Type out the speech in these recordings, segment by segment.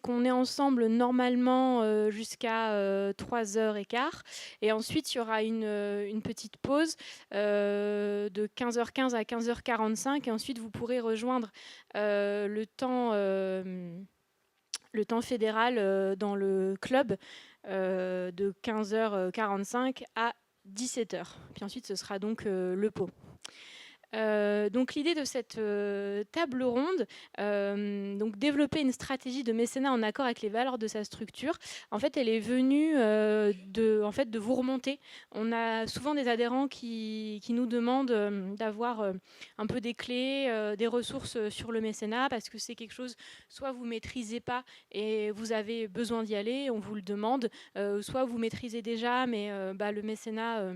on est ensemble normalement jusqu'à 3h15. Et ensuite, il y aura une petite pause de 15h15 à 15h45. Et ensuite, vous pourrez rejoindre le temps fédéral dans le club de 15h45 à 17h. Puis ensuite, ce sera donc le pot. Donc l'idée de cette table ronde, donc développer une stratégie de mécénat en accord avec les valeurs de sa structure, en fait, elle est venue de vous remonter. On a souvent des adhérents qui nous demandent d'avoir un peu des clés, des ressources sur le mécénat, parce que c'est quelque chose, soit vous ne maîtrisez pas et vous avez besoin d'y aller, on vous le demande, soit vous maîtrisez déjà, mais le mécénat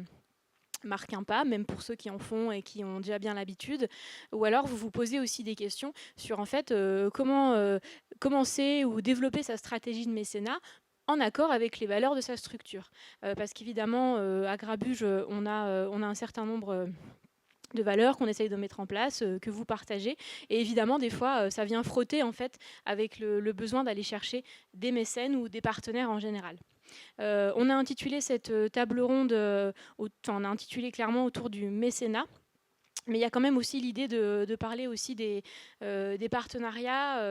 marque un pas, même pour ceux qui en font et qui ont déjà bien l'habitude. Ou alors vous vous posez aussi des questions sur en fait comment commencer ou développer sa stratégie de mécénat en accord avec les valeurs de sa structure. Parce qu'évidemment, à Grabuge, on a un certain nombre de valeurs qu'on essaye de mettre en place, que vous partagez. Et évidemment, des fois, ça vient frotter en fait avec le besoin d'aller chercher des mécènes ou des partenaires en général. On a intitulé cette table ronde, on a intitulé clairement autour du mécénat. Mais il y a quand même aussi l'idée de parler aussi des partenariats,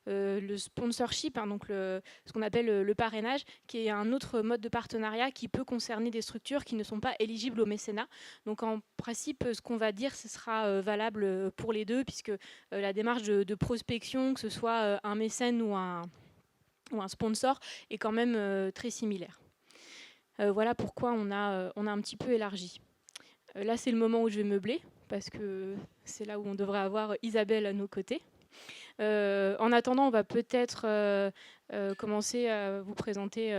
le sponsorship, hein, donc ce qu'on appelle le parrainage, qui est un autre mode de partenariat qui peut concerner des structures qui ne sont pas éligibles au mécénat. Donc en principe, ce qu'on va dire, ce sera valable pour les deux, puisque la démarche de prospection, que ce soit un mécène ou un sponsor, est quand même très similaire. Voilà pourquoi on a un petit peu élargi. Là, c'est le moment où je vais meubler, parce que c'est là où on devrait avoir Isabelle à nos côtés. En attendant, on va peut-être commencer à vous présenter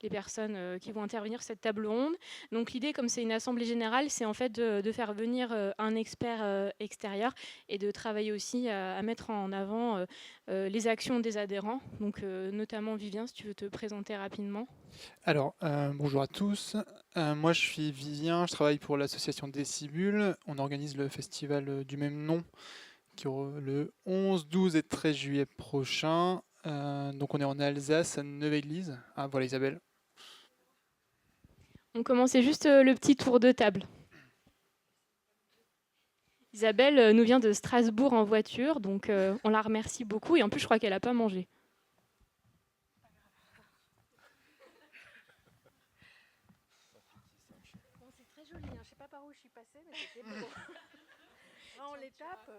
les personnes qui vont intervenir sur cette table ronde. Donc l'idée, comme c'est une assemblée générale, c'est en fait de faire venir un expert extérieur et de travailler aussi à mettre en avant les actions des adhérents. Donc notamment Vivien, si tu veux te présenter rapidement. Alors, bonjour à tous. Moi, je suis Vivien, je travaille pour l'association Décibule. On organise le festival du même nom qui aura le 11, 12 et 13 juillet prochain. Donc, on est en Alsace, à Neuve-Église. Ah, voilà Isabelle. On commençait juste le petit tour de table. Isabelle nous vient de Strasbourg en voiture, donc on la remercie beaucoup. Et en plus, je crois qu'elle n'a pas mangé. Bon, c'est très joli, hein. Je ne sais pas par où je suis passée, mais c'était beau. On l'étape.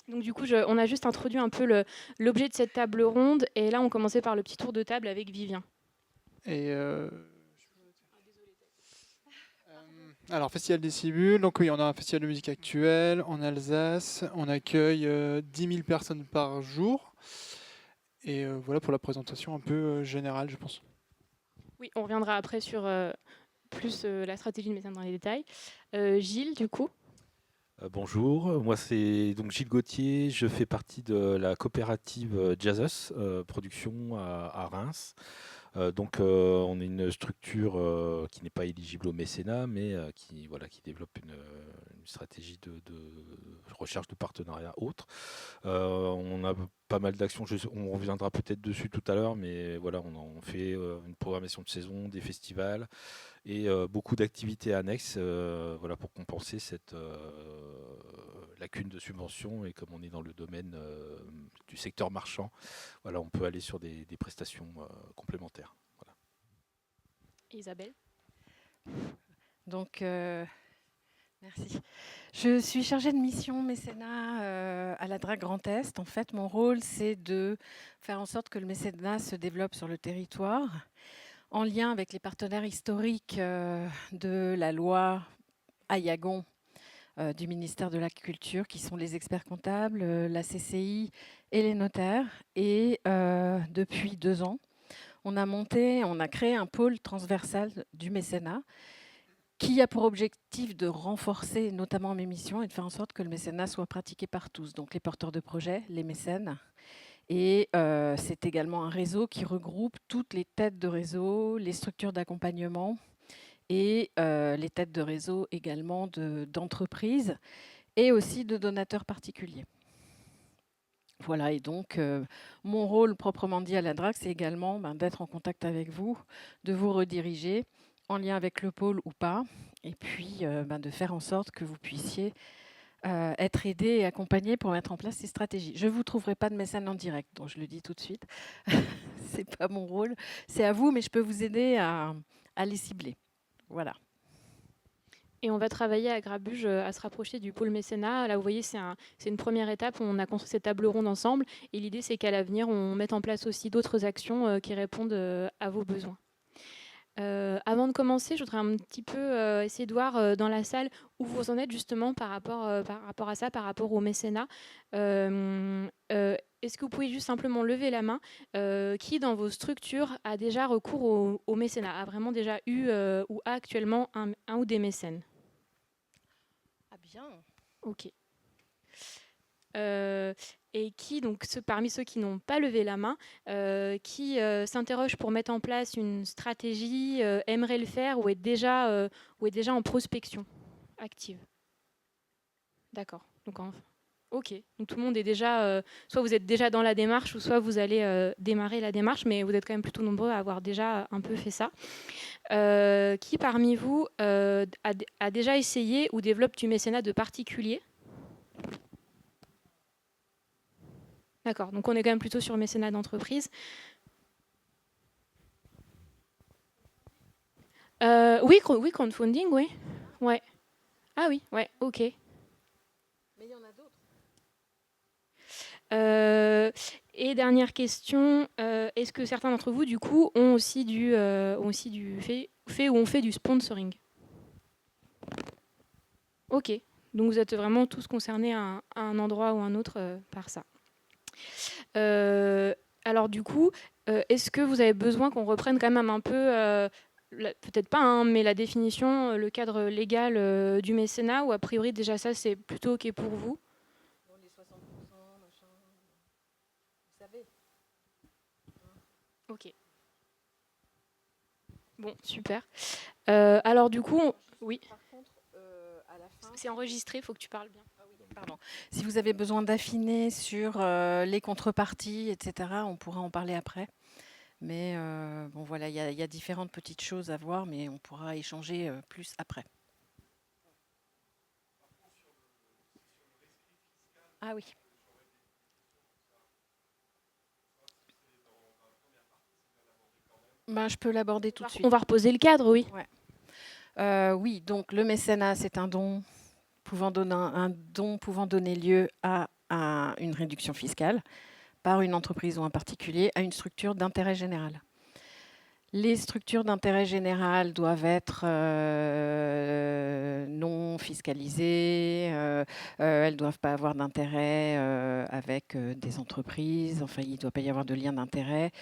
Donc du coup, on a juste introduit un peu l'objet de cette table ronde. Et là, on commençait par le petit tour de table avec Vivien. Et alors, Festival Décibule. Donc, oui, on a un festival de musique actuelle en Alsace. On accueille 10 000 personnes par jour. Et voilà pour la présentation un peu générale, je pense. Oui, on reviendra après sur plus la stratégie de médecin dans les détails. Gilles, du coup. Bonjour, moi c'est donc Gilles Gauthier, je fais partie de la coopérative Jazzus Production à Reims. On est une structure qui n'est pas éligible au mécénat, mais qui développe une stratégie de recherche de partenariats autres. On a pas mal d'actions, on reviendra peut-être dessus tout à l'heure, mais voilà, on fait une programmation de saison, des festivals et beaucoup d'activités annexes pour compenser cette lacune de subvention. Et comme on est dans le domaine du secteur marchand, voilà, on peut aller sur des prestations complémentaires. Voilà. Isabelle. Donc, merci. Je suis chargée de mission mécénat à la DRAC Grand Est. En fait, mon rôle, c'est de faire en sorte que le mécénat se développe sur le territoire, en lien avec les partenaires historiques de la loi Ayagon du ministère de la Culture, qui sont les experts comptables, la CCI et les notaires. Et depuis 2 ans, on a créé un pôle transversal du mécénat qui a pour objectif de renforcer notamment mes missions et de faire en sorte que le mécénat soit pratiqué par tous, donc les porteurs de projets, les mécènes. Et c'est également un réseau qui regroupe toutes les têtes de réseau, les structures d'accompagnement et les têtes de réseau également d'entreprises et aussi de donateurs particuliers. Voilà, et donc mon rôle proprement dit à la DRAC, c'est également d'être en contact avec vous, de vous rediriger en lien avec le pôle ou pas, et puis de faire en sorte que vous puissiez être aidé et accompagné pour mettre en place ces stratégies. Je ne vous trouverai pas de mécène en direct, donc je le dis tout de suite. Ce n'est pas mon rôle, c'est à vous, mais je peux vous aider à les cibler. Voilà. Et on va travailler à Grabuge à se rapprocher du pôle mécénat. Là, vous voyez, c'est une première étape. On a construit cette table ronde ensemble. Et l'idée, c'est qu'à l'avenir, on mette en place aussi d'autres actions qui répondent à vos besoins. Avant de commencer, je voudrais un petit peu essayer de voir dans la salle où vous en êtes justement par rapport à ça, par rapport au mécénat. Est-ce que vous pouvez juste simplement lever la main qui, dans vos structures, a déjà recours au mécénat, a vraiment déjà eu ou a actuellement un ou des mécènes? Ah bien. Ok. Et qui, donc parmi ceux qui n'ont pas levé la main, qui s'interrogent pour mettre en place une stratégie, aimerait le faire ou est déjà en prospection active? D'accord. Donc, ok. Donc tout le monde est déjà, soit vous êtes déjà dans la démarche, ou soit vous allez démarrer la démarche, mais vous êtes quand même plutôt nombreux à avoir déjà un peu fait ça. Qui parmi vous a déjà essayé ou développe du mécénat de particulier? D'accord, donc on est quand même plutôt sur le mécénat d'entreprise. Oui, crowdfunding, oui. Ouais. Ah oui, ouais, ok. Mais il y en a d'autres. Et dernière question, est-ce que certains d'entre vous, du coup, ont aussi fait ou ont fait du sponsoring? Ok, donc vous êtes vraiment tous concernés à un endroit ou un autre par ça. Alors du coup, est-ce que vous avez besoin qu'on reprenne quand même un peu, peut-être pas, hein, mais la définition, le cadre légal du mécénat, ou a priori déjà ça c'est plutôt ok pour vous? Dans les 60%, machin. Vous savez. Ok. Bon, super. Alors du coup, oui. Par contre, à la fin. C'est enregistré, il faut que tu parles bien. Ah oui, pardon. Si vous avez besoin d'affiner sur les contreparties, etc., on pourra en parler après. Mais bon, voilà, il y a différentes petites choses à voir, mais on pourra échanger plus après. Ah oui. Je peux l'aborder tout de suite. On va reposer le cadre, oui. Ouais. Oui, donc le mécénat, c'est un don pouvant donner lieu à une réduction fiscale par une entreprise ou un particulier à une structure d'intérêt général. Les structures d'intérêt général doivent être non fiscalisées, elles ne doivent pas avoir d'intérêt avec des entreprises, enfin il ne doit pas y avoir de lien d'intérêt.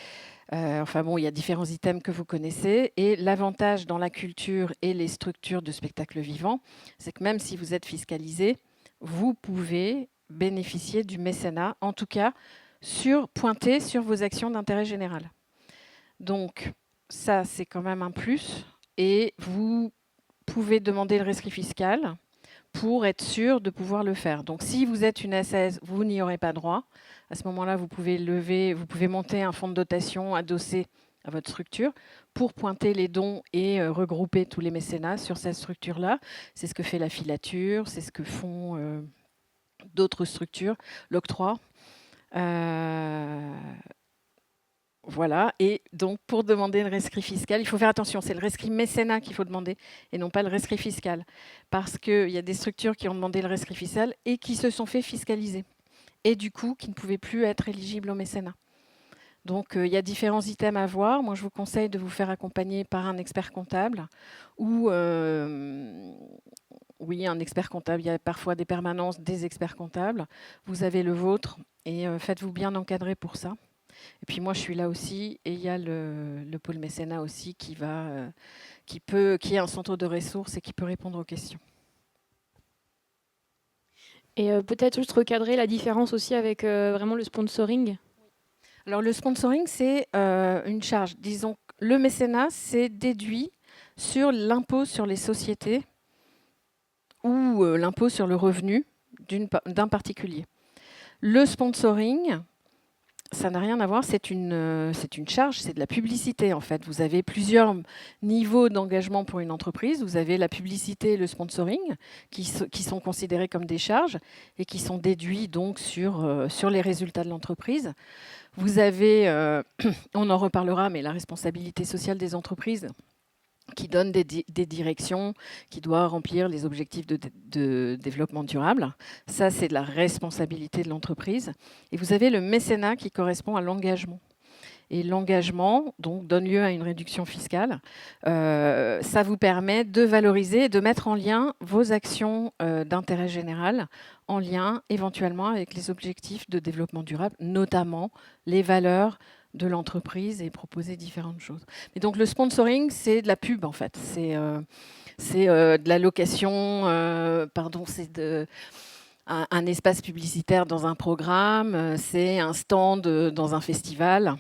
Enfin bon, il y a différents items que vous connaissez. Et l'avantage dans la culture et les structures de spectacle vivant, c'est que même si vous êtes fiscalisé, vous pouvez bénéficier du mécénat, en tout cas pointé sur vos actions d'intérêt général. Donc ça, c'est quand même un plus. Et vous pouvez demander le rescrit fiscal pour être sûr de pouvoir le faire. Donc si vous êtes une SAS, vous n'y aurez pas droit. À ce moment-là, vous pouvez monter un fonds de dotation adossé à votre structure pour pointer les dons et regrouper tous les mécénats sur cette structure-là. C'est ce que fait la filature, c'est ce que font d'autres structures, l'octroi. Voilà, et donc pour demander le rescrit fiscal, il faut faire attention, c'est le rescrit mécénat qu'il faut demander et non pas le rescrit fiscal. Parce qu'il y a des structures qui ont demandé le rescrit fiscal et qui se sont fait fiscaliser. Et du coup, qui ne pouvaient plus être éligibles au mécénat. Donc il y a différents items à voir. Moi, je vous conseille de vous faire accompagner par un expert comptable ou oui, un expert comptable. Il y a parfois des permanences des experts comptables. Vous avez le vôtre et faites-vous bien encadrer pour ça. Et puis moi, je suis là aussi, et il y a le pôle mécénat aussi qui est un centre de ressources et qui peut répondre aux questions. Et peut-être juste recadrer la différence aussi avec vraiment le sponsoring. Alors le sponsoring, c'est une charge. Disons, le mécénat, c'est déduit sur l'impôt sur les sociétés ou l'impôt sur le revenu d'un particulier. Le sponsoring, ça n'a rien à voir, c'est une charge, c'est de la publicité en fait. Vous avez plusieurs niveaux d'engagement pour une entreprise. Vous avez la publicité et le sponsoring qui sont considérés comme des charges et qui sont déduits donc sur les résultats de l'entreprise. Vous avez, on en reparlera, mais la responsabilité sociale des entreprises qui donne des directions, qui doit remplir les objectifs de développement durable. Ça, c'est de la responsabilité de l'entreprise. Et vous avez le mécénat qui correspond à l'engagement. Et l'engagement donc, donne lieu à une réduction fiscale. Ça vous permet de valoriser et de mettre en lien vos actions d'intérêt général, en lien éventuellement avec les objectifs de développement durable, notamment les valeurs de l'entreprise et proposer différentes choses. Et donc le sponsoring, c'est de la pub en fait. C'est de la location, c'est un espace publicitaire dans un programme, c'est un stand dans un festival.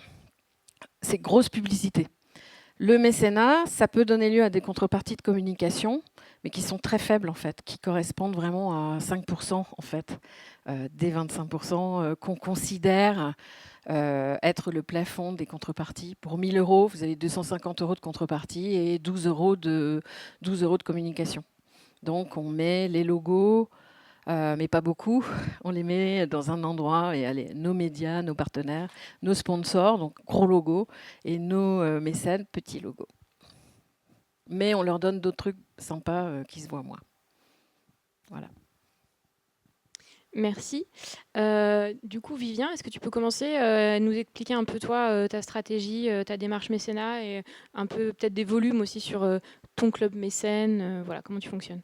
C'est grosse publicité. Le mécénat, ça peut donner lieu à des contreparties de communication, mais qui sont très faibles en fait, qui correspondent vraiment à 5% en fait, des 25% qu'on considère être le plafond des contreparties. Pour 1 000 €, vous avez 250 € de contrepartie et 12 € de communication. Donc on met les logos, mais pas beaucoup. On les met dans un endroit et allez, nos médias, nos partenaires, nos sponsors, donc gros logo, et nos mécènes, petits logos. Mais on leur donne d'autres trucs sympas qui se voient moins. Voilà. Merci. Du coup, Vivien, est-ce que tu peux commencer à nous expliquer un peu, toi, ta stratégie, ta démarche mécénat et un peu peut-être des volumes aussi sur ton club mécène, voilà, comment tu fonctionnes?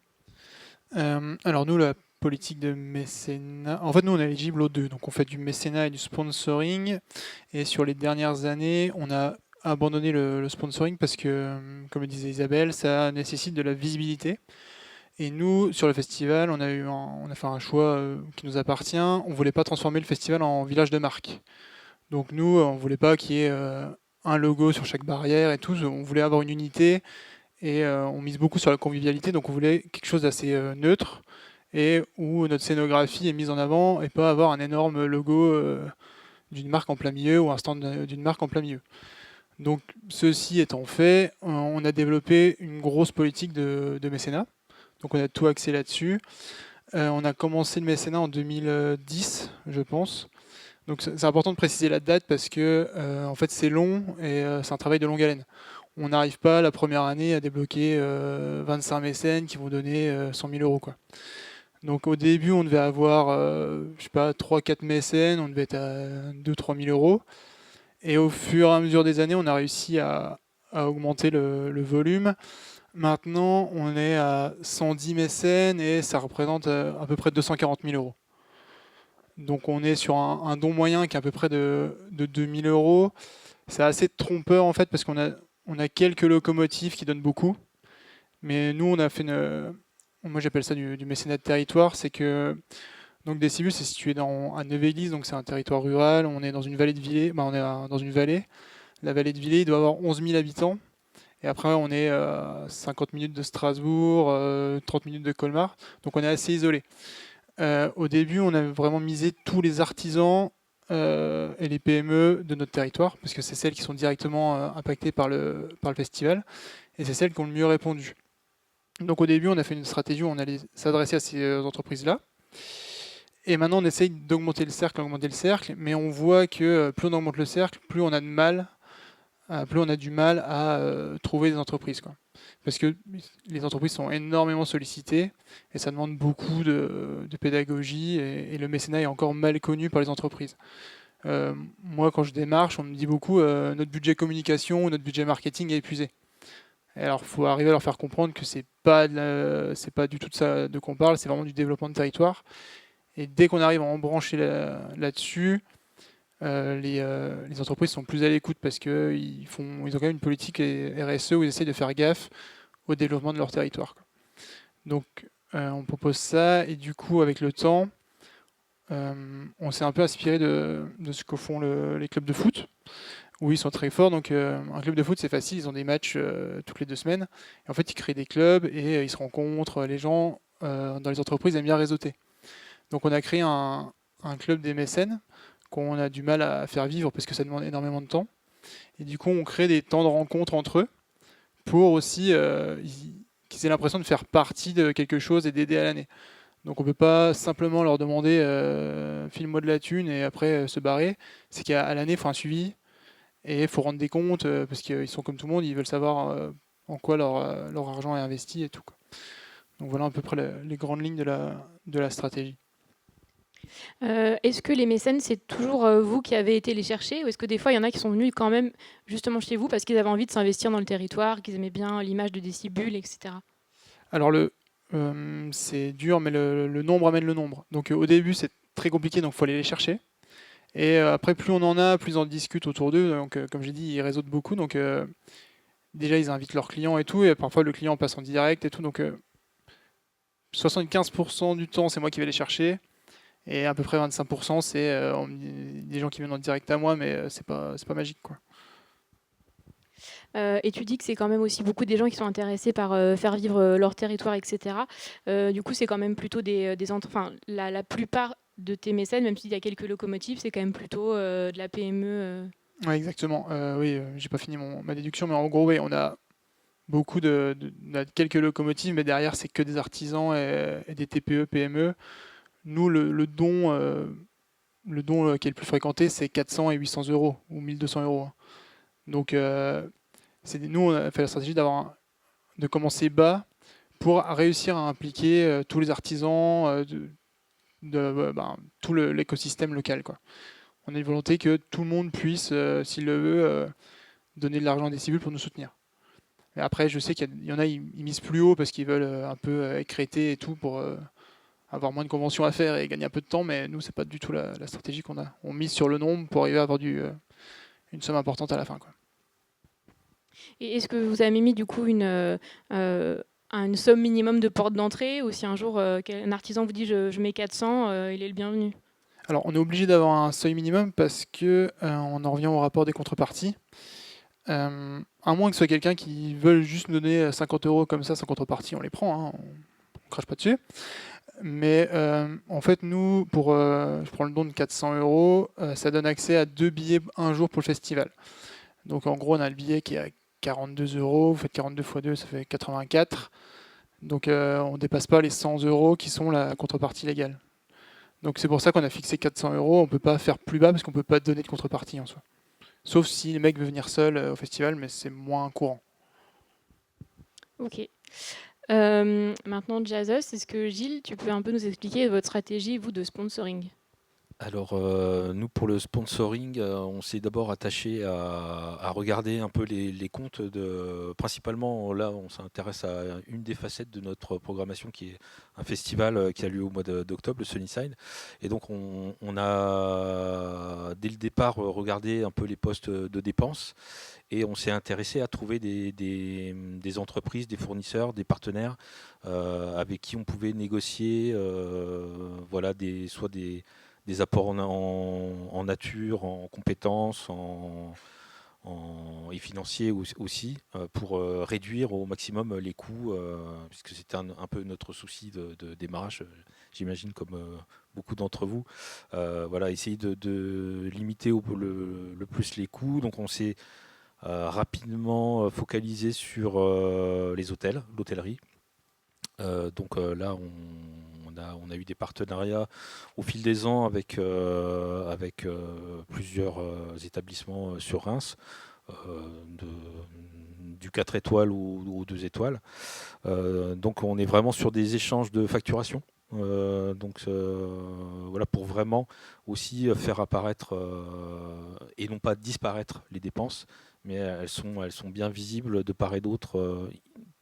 Alors nous, la politique de mécénat, en fait nous on est éligible aux deux, donc on fait du mécénat et du sponsoring, et sur les dernières années on a abandonné le sponsoring parce que, comme le disait Isabelle, ça nécessite de la visibilité. Et nous, sur le festival, on a fait un choix qui nous appartient. On voulait pas transformer le festival en village de marque. Donc nous, on voulait pas qu'il y ait un logo sur chaque barrière et tout. On voulait avoir une unité et on mise beaucoup sur la convivialité. Donc on voulait quelque chose d'assez neutre et où notre scénographie est mise en avant et pas avoir un énorme logo d'une marque en plein milieu ou un stand d'une marque en plein milieu. Donc ceci étant fait, on a développé une grosse politique de mécénat. Donc on a tout axé là-dessus. On a commencé le mécénat en 2010, je pense. Donc c'est important de préciser la date parce que en fait c'est long et c'est un travail de longue haleine. On n'arrive pas la première année à débloquer 25 mécènes qui vont donner 100 000 €, quoi. Donc au début on devait avoir je sais pas, 3-4 mécènes, on devait être à 2-3 000 €. Et au fur et à mesure des années, on a réussi à augmenter le volume. Maintenant, on est à 110 mécènes et ça représente à peu près 240 000 €. Donc on est sur un don moyen qui est à peu près de 2 000 €. C'est assez trompeur en fait parce qu'on a quelques locomotives qui donnent beaucoup. Mais nous, on a fait moi j'appelle ça du mécénat de territoire. C'est que donc Décibus est situé à Neuve-Église, donc c'est un territoire rural. On est dans une vallée de Villers. On est dans une vallée. La vallée de Villers, il doit avoir 11 000 habitants. Et après, on est à 50 minutes de Strasbourg, 30 minutes de Colmar. Donc on est assez isolé. Au début, on a vraiment misé tous les artisans et les PME de notre territoire, parce que c'est celles qui sont directement impactées par le festival. Et c'est celles qui ont le mieux répondu. Donc au début, on a fait une stratégie où on allait s'adresser à ces entreprises-là. Et maintenant, on essaye d'augmenter le cercle, mais on voit que plus on augmente le cercle, plus on a du mal à trouver des entreprises, quoi. Parce que les entreprises sont énormément sollicitées et ça demande beaucoup de pédagogie et le mécénat est encore mal connu par les entreprises. Moi, quand je démarche, on me dit beaucoup notre budget communication ou notre budget marketing est épuisé. Et alors, il faut arriver à leur faire comprendre que c'est pas du tout de ça de quoi on parle, c'est vraiment du développement de territoire. Et dès qu'on arrive à en brancher là-dessus, les entreprises sont plus à l'écoute parce qu'ils ont quand même une politique RSE où ils essayent de faire gaffe au développement de leur territoire, quoi. Donc on propose ça et du coup avec le temps, on s'est un peu inspiré de ce que font les clubs de foot où ils sont très forts. Donc un club de foot c'est facile, ils ont des matchs toutes les 2 semaines. Et en fait ils créent des clubs et ils se rencontrent. Les gens dans les entreprises aiment bien réseauter. Donc on a créé un un club des mécènes qu'on a du mal à faire vivre parce que ça demande énormément de temps. Et du coup, on crée des temps de rencontre entre eux pour aussi qu'ils aient l'impression de faire partie de quelque chose et d'aider à l'année. Donc on ne peut pas simplement leur demander file-moi de la thune et après se barrer. C'est qu'à l'année, il faut un suivi et il faut rendre des comptes parce qu'ils sont comme tout le monde, ils veulent savoir en quoi leur argent est investi et tout, quoi. Donc voilà à peu près les grandes lignes de la stratégie. Est-ce que les mécènes, c'est toujours vous qui avez été les chercher, ou est-ce que des fois, il y en a qui sont venus quand même justement chez vous parce qu'ils avaient envie de s'investir dans le territoire, qu'ils aimaient bien l'image de Décibule, etc. Alors c'est dur, mais le nombre amène le nombre. Donc au début, c'est très compliqué, donc il faut aller les chercher. Et après, plus on en a, plus on discute autour d'eux. Donc comme j'ai dit, ils réseautent beaucoup. Donc déjà, ils invitent leurs clients et tout. Et parfois, le client passe en direct et tout. Donc 75% du temps, c'est moi qui vais les chercher. Et à peu près 25%, c'est des gens qui viennent en direct à moi, mais c'est pas magique, quoi. Et tu dis que c'est quand même aussi beaucoup des gens qui sont intéressés par faire vivre leur territoire, etc. Du coup, c'est quand même plutôt enfin, la plupart de tes mécènes, même s'il y a quelques locomotives, c'est quand même plutôt de la PME. Ouais, exactement. Oui, j'ai pas fini ma déduction, mais en gros, oui, on a beaucoup on a quelques locomotives, mais derrière, c'est que des artisans et des TPE, PME. Nous, le don qui est le plus fréquenté, c'est 400 et 800 euros ou 1200 euros. Donc, nous, on a fait la stratégie de commencer bas pour réussir à impliquer tous les artisans, tout l'écosystème local, quoi. On a une volonté que tout le monde puisse, s'il le veut, donner de l'argent à Décibule pour nous soutenir. Et après, je sais qu'il y en a, ils misent plus haut parce qu'ils veulent un peu écréter et tout pour avoir moins de conventions à faire et gagner un peu de temps, mais nous, c'est pas du tout la stratégie qu'on a. On mise sur le nombre pour arriver à avoir une somme importante à la fin, quoi. Et est-ce que vous avez mis du coup une somme minimum de porte d'entrée, ou si un jour un artisan vous dit je mets 400, il est le bienvenu? Alors, on est obligé d'avoir un seuil minimum parce que on en revient au rapport des contreparties. À moins que ce soit quelqu'un qui veut juste nous donner 50 euros comme ça sans contrepartie, on les prend, hein, on crache pas dessus. Mais en fait, nous, je prends le don de 400 euros, ça donne accès à 2 billets un jour pour le festival. Donc en gros, on a le billet qui est à 42 euros, vous faites 42 x 2, ça fait 84. Donc on ne dépasse pas les 100 euros qui sont la contrepartie légale. Donc c'est pour ça qu'on a fixé 400 euros, on ne peut pas faire plus bas parce qu'on ne peut pas donner de contrepartie en soi. Sauf si le mec veut venir seul au festival, mais c'est moins courant. Ok. Maintenant, Jazzos, est-ce que Gilles, tu peux un peu nous expliquer votre stratégie, vous, de sponsoring? Alors, nous, pour le sponsoring, on s'est d'abord attaché à regarder un peu les comptes principalement, là, on s'intéresse à une des facettes de notre programmation qui est un festival qui a lieu au mois d'octobre, le Sunnyside. Et donc, on a, dès le départ, regardé un peu les postes de dépenses et on s'est intéressé à trouver des entreprises, des fournisseurs, des partenaires avec qui on pouvait négocier voilà, soit des apports en nature, en compétences, et financiers aussi, pour réduire au maximum les coûts, puisque c'était un peu notre souci de démarrage, j'imagine, comme beaucoup d'entre vous. Voilà, essayer de limiter le plus les coûts. Donc on s'est rapidement focalisé sur les hôtels, l'hôtellerie. Donc là, on a eu des partenariats au fil des ans avec plusieurs établissements sur Reims, du 4 étoiles ou 2 étoiles. Donc on est vraiment sur des échanges de facturation. Voilà, pour vraiment aussi faire apparaître et non pas disparaître les dépenses, mais elles sont bien visibles de part et d'autre,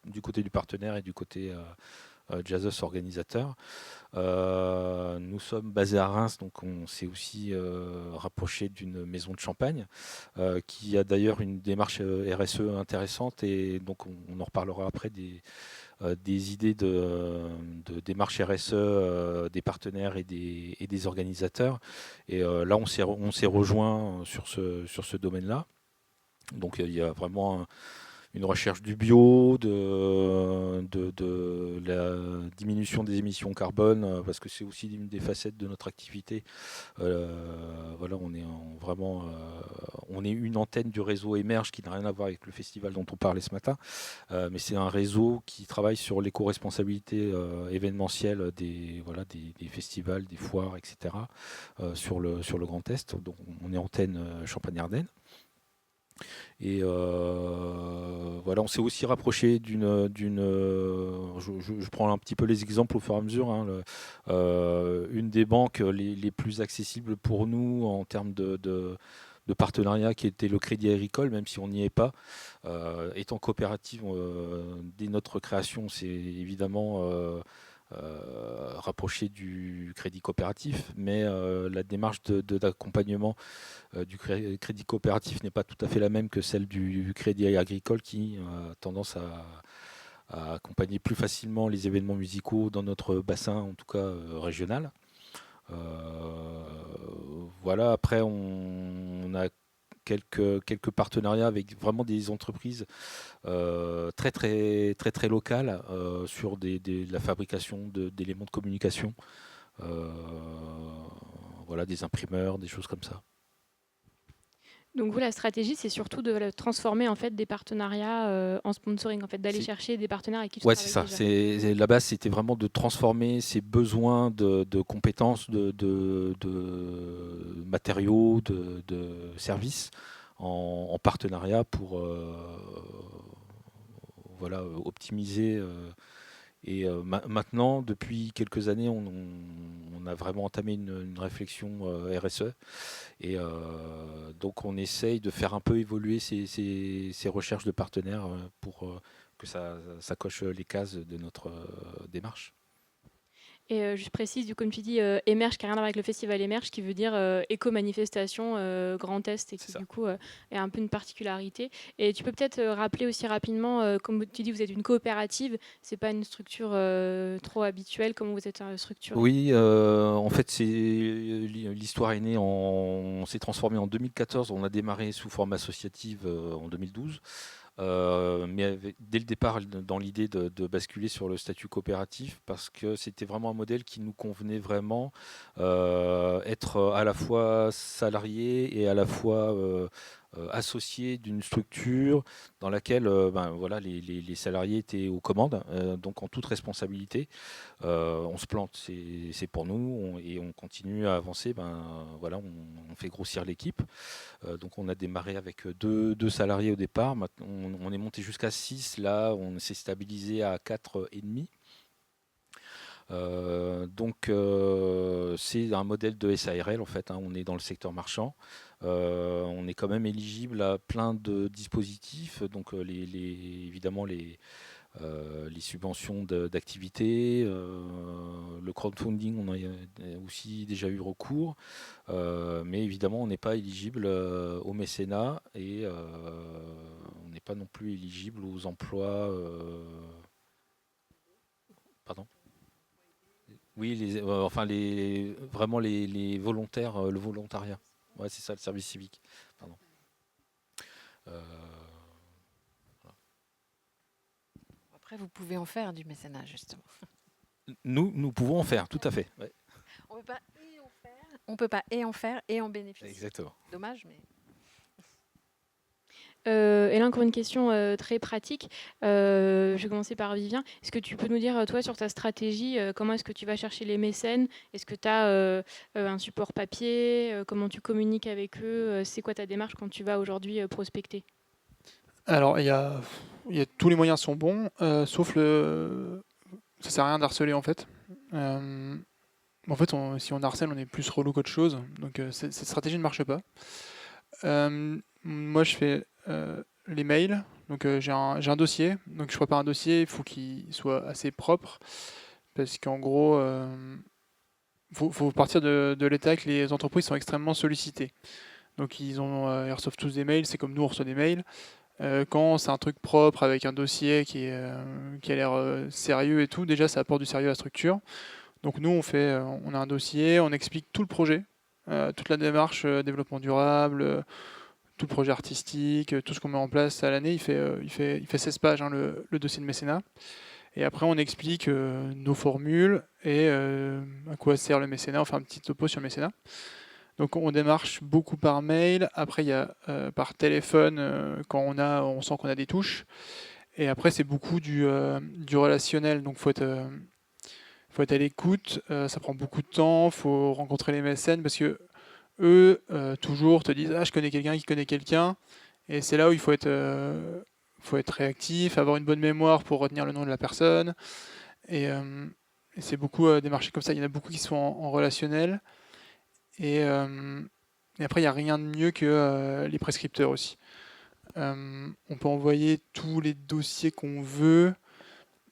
du côté du partenaire et du côté Jazzos organisateur. Nous sommes basés à Reims, donc on s'est aussi rapproché d'une maison de champagne qui a d'ailleurs une démarche RSE intéressante, et donc on en reparlera après des idées de démarche RSE des partenaires et des organisateurs. Et là, on s'est rejoint sur ce domaine-là. Donc il y a vraiment une recherche du bio, de la diminution des émissions carbone, parce que c'est aussi une des facettes de notre activité. Voilà, on est une antenne du réseau Émerge qui n'a rien à voir avec le festival dont on parlait ce matin, mais c'est un réseau qui travaille sur l'éco-responsabilité événementielle des festivals, des foires, etc. sur le Grand Est. Donc on est antenne Champagne-Ardenne. Et voilà, on s'est aussi rapproché je prends un petit peu les exemples au fur et à mesure, hein, une des banques les plus accessibles pour nous en termes de partenariat, qui était le Crédit Agricole, même si on n'y est pas. Étant coopérative, dès notre création, c'est évidemment rapproché du crédit coopératif, mais la démarche d'accompagnement du crédit coopératif n'est pas tout à fait la même que celle du crédit agricole, qui a tendance à accompagner plus facilement les événements musicaux dans notre bassin, en tout cas régional. Voilà, après on a quelques partenariats avec vraiment des entreprises très très très très locales sur la fabrication d'éléments de communication, voilà, des imprimeurs, des choses comme ça. Donc vous, la stratégie, c'est surtout de transformer en fait des partenariats en sponsoring, en fait, d'aller chercher des partenaires avec qui tu Ouais, c'est travailles ça. déjà. La base, c'était vraiment de transformer ces besoins de compétences, de matériaux, de services en partenariat pour voilà, optimiser. Et maintenant, depuis quelques années, on a vraiment entamé une réflexion RSE. Et donc, on essaye de faire un peu évoluer ces recherches de partenaires pour que ça coche les cases de notre démarche. Et je précise, comme tu dis, Émerge, qui n'a rien à voir avec le festival Émerge, qui veut dire éco-manifestation Grand Est, et qui du coup est un peu une particularité. Et tu peux peut-être rappeler aussi rapidement, comme tu dis, vous êtes une coopérative, c'est pas une structure trop habituelle, comment vous êtes structurée? Oui, en fait, l'histoire est née, on s'est transformé en 2014, on a démarré sous forme associative en 2012. Mais dès le départ, dans l'idée de basculer sur le statut coopératif, parce que c'était vraiment un modèle qui nous convenait vraiment, être à la fois salarié et à la fois associé d'une structure dans laquelle voilà, les salariés étaient aux commandes, donc en toute responsabilité. On se plante, c'est pour nous, et on continue à avancer. Voilà, on fait grossir l'équipe. Donc on a démarré avec deux salariés au départ. Maintenant, on est monté jusqu'à 6. Là, on s'est stabilisé à 4,5. Donc c'est un modèle de SARL en fait, hein. On est dans le secteur marchand. On est quand même éligible à plein de dispositifs. Donc évidemment les subventions d'activité, le crowdfunding, on a aussi déjà eu recours, mais évidemment on n'est pas éligible au mécénat, et on n'est pas non plus éligible aux emplois. Pardon. Oui, vraiment les volontaires, le volontariat. Ouais, c'est ça, le service civique. Pardon. Après, vous pouvez en faire du mécénat, justement. Nous pouvons en faire, tout à fait. Ouais. On ne peut pas et en faire et en bénéficier. Exactement. Dommage, mais... Et là, encore une question très pratique. Je vais commencer par Vivien. Est-ce que tu peux nous dire, toi, sur ta stratégie, comment est-ce que tu vas chercher les mécènes? Est-ce que tu as un support papier? Comment tu communiques avec eux? C'est quoi ta démarche quand tu vas aujourd'hui prospecter? Alors, tous les moyens sont bons, sauf ça sert à rien d'harceler en fait. En fait, si on harcèle, on est plus relou qu'autre chose. Donc, cette stratégie ne marche pas. Moi, je fais les mails. Donc, j'ai un dossier. Donc, je prépare un dossier. Il faut qu'il soit assez propre. Parce qu'en gros, faut partir de l'état que les entreprises sont extrêmement sollicitées. Donc, ils reçoivent tous des mails. C'est comme nous, on reçoit des mails. Quand c'est un truc propre avec un dossier qui a l'air sérieux et tout, déjà ça apporte du sérieux à la structure. Donc nous on a un dossier, on explique tout le projet, toute la démarche développement durable, tout projet artistique, tout ce qu'on met en place à l'année. Il fait 16 pages, hein, le dossier de mécénat. Et après, on explique nos formules et à quoi sert le mécénat. On fait un petit topo sur le mécénat. Donc on démarche beaucoup par mail. Après, il y a par téléphone quand on sent qu'on a des touches. Et après, c'est beaucoup du relationnel. Donc faut être à l'écoute. Ça prend beaucoup de temps. Faut rencontrer les mécènes parce que eux, toujours te disent: ah, je connais quelqu'un qui connaît quelqu'un. Et c'est là où il faut être réactif, avoir une bonne mémoire pour retenir le nom de la personne. Et c'est beaucoup des marchés comme ça. Il y en a beaucoup qui sont en relationnel. Et après, il n'y a rien de mieux que les prescripteurs aussi. On peut envoyer tous les dossiers qu'on veut.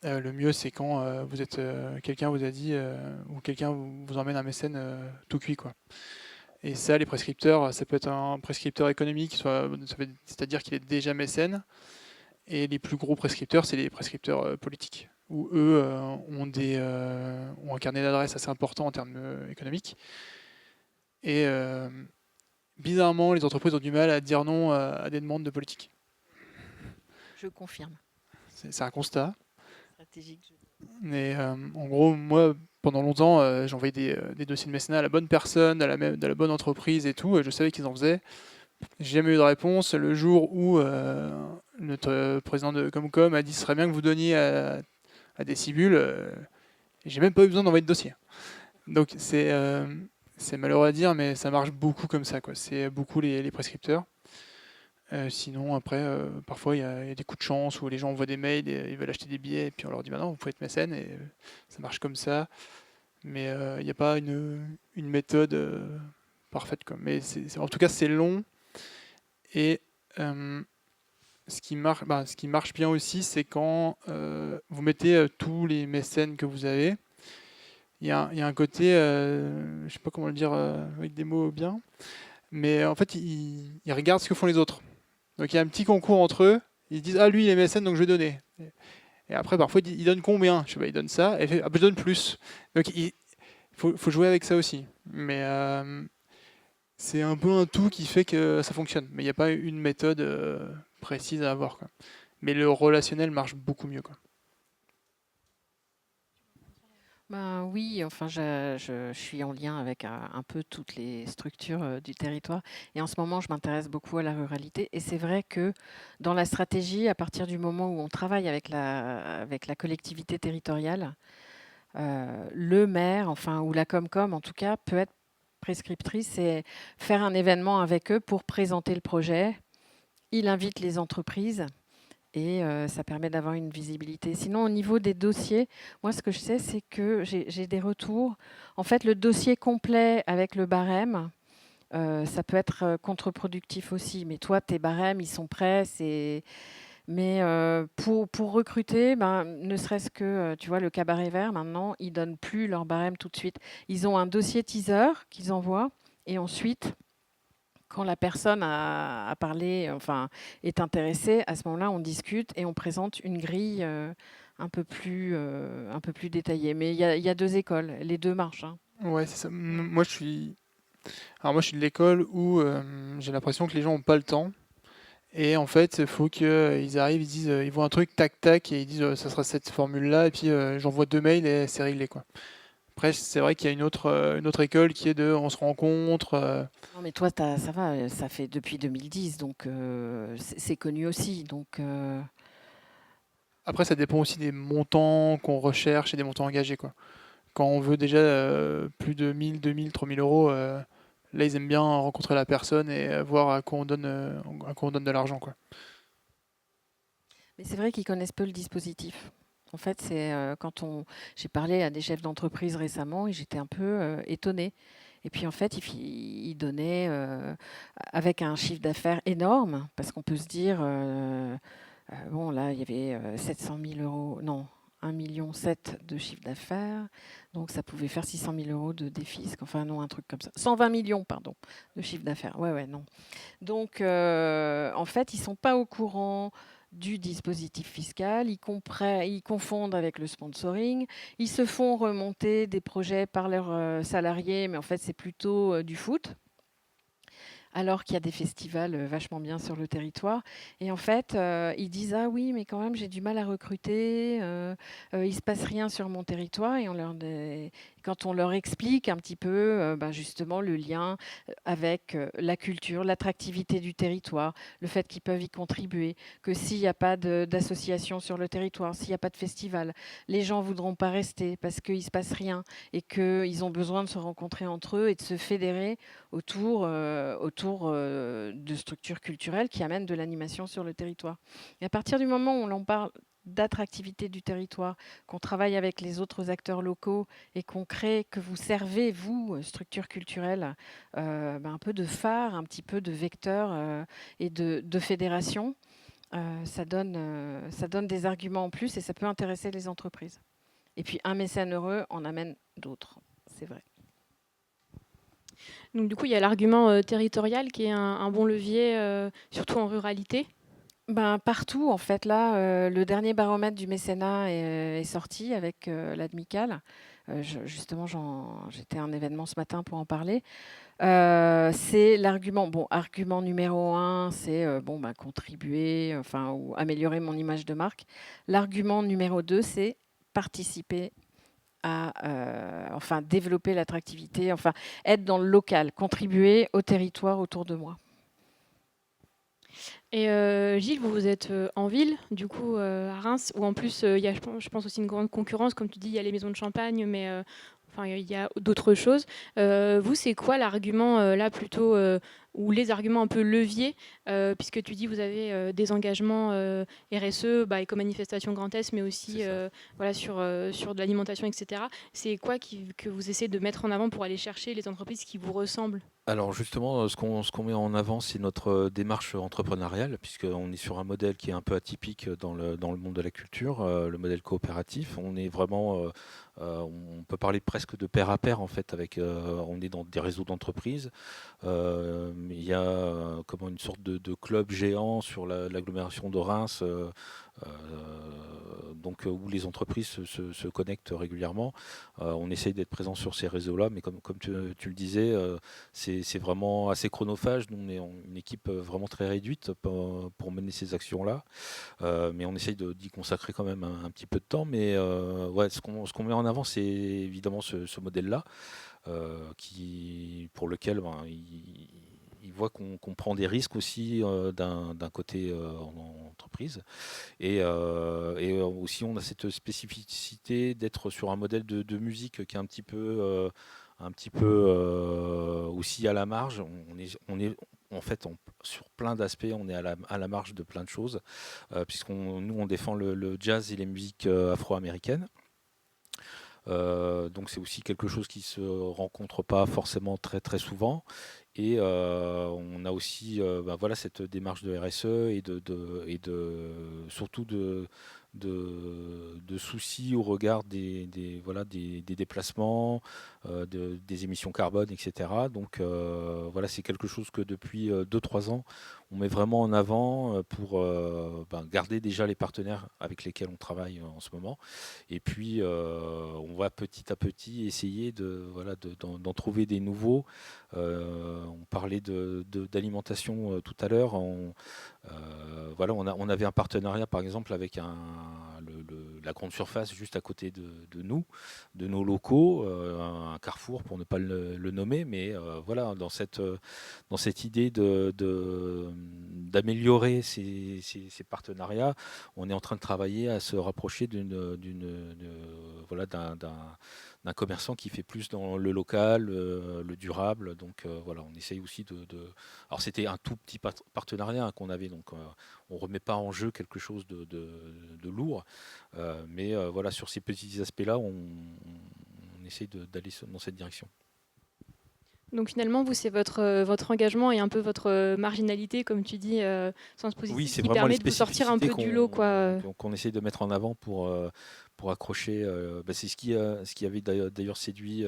Le mieux, c'est quand vous êtes quelqu'un vous a dit ou quelqu'un vous emmène un mécène tout cuit, quoi. Et ça, les prescripteurs, ça peut être un prescripteur économique, c'est-à-dire qu'il est déjà mécène. Et les plus gros prescripteurs, c'est les prescripteurs politiques, où eux ont un carnet d'adresses assez important en termes économiques. Et bizarrement, les entreprises ont du mal à dire non à des demandes de politique. Je confirme. C'est un constat. Stratégique. Mais en gros, moi, pendant longtemps, j'envoyais des dossiers de mécénat à la bonne personne, à la bonne entreprise et tout. Et je savais qu'ils en faisaient. J'ai jamais eu de réponse. Le jour où notre président de Comcom a dit ce serait bien que vous donniez à Decibul, j'ai même pas eu besoin d'envoyer de dossier. Donc c'est malheureux à dire, mais ça marche beaucoup comme ça, quoi. C'est beaucoup les prescripteurs. Sinon, après, parfois, il y a des coups de chance où les gens envoient des mails et ils veulent acheter des billets, et puis on leur dit bah non, vous pouvez être mécène, et ça marche comme ça. Mais il n'y a pas une méthode parfaite, quoi. Mais en tout cas, c'est long. Et ce qui marche bien aussi, c'est quand vous mettez tous les mécènes que vous avez. Il y a un côté, je sais pas comment le dire avec des mots bien, mais en fait, ils regardent ce que font les autres. Donc il y a un petit concours entre eux. Ils se disent ah, lui il est mécène, donc je vais donner. Et après parfois il donne combien? Je sais pas, il donne ça et il fait, ah, je donne plus. Donc il faut jouer avec ça aussi. Mais c'est un peu un tout qui fait que ça fonctionne. Mais il n'y a pas une méthode précise à avoir, quoi. Mais le relationnel marche beaucoup mieux, quoi. Ben oui, enfin, je suis en lien avec un peu toutes les structures du territoire. Et en ce moment, je m'intéresse beaucoup à la ruralité. Et c'est vrai que dans la stratégie, à partir du moment où on travaille avec la collectivité territoriale, le maire, enfin, ou la Comcom, en tout cas, peut être prescriptrice et faire un événement avec eux pour présenter le projet. Il invite les entreprises. Et ça permet d'avoir une visibilité. Sinon, au niveau des dossiers, moi, ce que je sais, c'est que j'ai des retours. En fait, le dossier complet avec le barème, ça peut être contre-productif aussi. Mais toi, tes barèmes, ils sont prêts. Mais pour recruter, ben, ne serait-ce que, tu vois, le Cabaret Vert, maintenant, ils ne donnent plus leur barème tout de suite. Ils ont un dossier teaser qu'ils envoient. Et ensuite, quand la personne a parlé, enfin, est intéressée, à ce moment-là, on discute et on présente une grille un peu plus détaillée. Mais il y a deux écoles, les deux marchent, hein. Ouais, c'est ça. Moi, je suis de l'école où j'ai l'impression que les gens n'ont pas le temps. Et en fait, il faut qu'ils arrivent, ils disent, ils voient un truc, tac, tac, et ils disent, ça sera cette formule-là, et puis j'envoie 2 mails et c'est réglé, quoi. Après, c'est vrai qu'il y a une autre école qui est on se rencontre. Non, mais toi, ça va, ça fait depuis 2010, donc c'est connu aussi. Donc, Après, ça dépend aussi des montants qu'on recherche et des montants engagés, quoi. Quand on veut déjà plus de 1000, 2000, 3000 euros, là, ils aiment bien rencontrer la personne et voir à quoi on donne de l'argent, quoi. mais c'est vrai qu'ils connaissent peu le dispositif. En fait, c'est j'ai parlé à des chefs d'entreprise récemment et j'étais un peu étonnée. Et puis en fait, ils donnaient avec un chiffre d'affaires énorme, parce qu'on peut se dire, bon là, il y avait 700 000 euros, non, 1,7 million de chiffre d'affaires, donc ça pouvait faire 600 000 euros de défisque, enfin non, un truc comme ça. 120 millions, pardon, de chiffre d'affaires. Ouais, non. Donc en fait, ils ne sont pas au courant du dispositif fiscal, ils confondent avec le sponsoring, ils se font remonter des projets par leurs salariés, mais en fait c'est plutôt du foot. alors qu'il y a des festivals vachement bien sur le territoire. Et en fait, ils disent: «Ah oui, mais quand même, j'ai du mal à recruter, il se passe rien sur mon territoire». Et quand on leur explique un petit peu, justement le lien, avec, la culture, l'attractivité du territoire, le fait qu'ils peuvent y contribuer, que s'il n'y a pas d'association sur le territoire, s'il n'y a pas de festival, les gens ne voudront pas rester parce qu'il ne se passe rien et qu'ils ont besoin de se rencontrer entre eux et de se fédérer autour de structures culturelles qui amènent de l'animation sur le territoire. Et à partir du moment où l'on parle d'attractivité du territoire, qu'on travaille avec les autres acteurs locaux et qu'on crée, que vous servez, vous, structures culturelles, un peu de phare, un petit peu de vecteur et de fédération, ça donne des arguments en plus et ça peut intéresser les entreprises. Et puis un mécène heureux en amène d'autres, c'est vrai. Donc du coup, il y a l'argument territorial qui est un bon levier, surtout en ruralité. Partout, en fait, là, le dernier baromètre du mécénat est sorti avec l'ADMICAL. Justement, j'étais à un événement ce matin pour en parler. C'est l'argument. Bon, argument numéro 1, c'est contribuer, ou améliorer mon image de marque. L'argument numéro 2, c'est participer à développer l'attractivité, être dans le local, contribuer au territoire autour de moi. Et Gilles, vous êtes en ville, du coup, à Reims, où en plus, il y a, je pense aussi une grande concurrence. Comme tu dis, il y a les maisons de champagne, mais il y a d'autres choses. Vous, c'est quoi l'argument, là, plutôt, ou les arguments un peu leviers, puisque tu dis, vous avez des engagements RSE, éco-manifestation Grand Est, mais aussi sur de l'alimentation, etc. C'est quoi que vous essayez de mettre en avant pour aller chercher les entreprises qui vous ressemblent? Alors justement, ce qu'on met en avant, c'est notre démarche entrepreneuriale, puisqu'on est sur un modèle qui est un peu atypique dans le monde de la culture, le modèle coopératif. On est vraiment, on peut parler presque de pair à pair en fait, on est dans des réseaux d'entreprises. Il y a comment une sorte de club géant sur l'agglomération de Reims. Donc où les entreprises se connectent régulièrement. On essaye d'être présent sur ces réseaux-là, mais comme tu le disais, c'est vraiment assez chronophage. Nous, on est une équipe vraiment très réduite pour mener ces actions-là, mais on essaye d'y consacrer quand même un petit peu de temps. Mais ce qu'on met en avant, c'est évidemment ce modèle-là, pour lequel il voit qu'on prend des risques aussi d'un côté en entreprise. Et aussi, on a cette spécificité d'être sur un modèle de musique qui est un petit peu aussi à la marge. On est en fait sur plein d'aspects, on est à la marge de plein de choses, nous on défend le jazz et les musiques afro-américaines. Donc c'est aussi quelque chose qui se rencontre pas forcément très très souvent. Et on a aussi cette démarche de RSE et surtout de soucis au regard des déplacements, des émissions carbone, etc. Donc c'est quelque chose que depuis 2-3 ans, on met vraiment en avant pour garder déjà les partenaires avec lesquels on travaille en ce moment. Et puis on va petit à petit essayer d'en trouver des nouveaux. On parlait d'alimentation tout à l'heure. On avait un partenariat par exemple avec la grande surface juste à côté de nous, de nos locaux, un Carrefour pour ne pas le nommer, mais dans cette idée d'améliorer ces partenariats, on est en train de travailler à se rapprocher d'un commerçant qui fait plus dans le local, le durable. Donc on essaye aussi Alors c'était un tout petit partenariat qu'on avait, donc on remet pas en jeu quelque chose de lourd. Mais sur ces petits aspects-là, on essaye d'aller dans cette direction. Donc finalement, vous, c'est votre engagement et un peu votre marginalité, comme tu dis, sens positif, Oui, c'est qui vraiment les permet de vous sortir un peu du lot, quoi. qu'on essaye de mettre en avant pour accrocher. C'est ce qui avait d'ailleurs séduit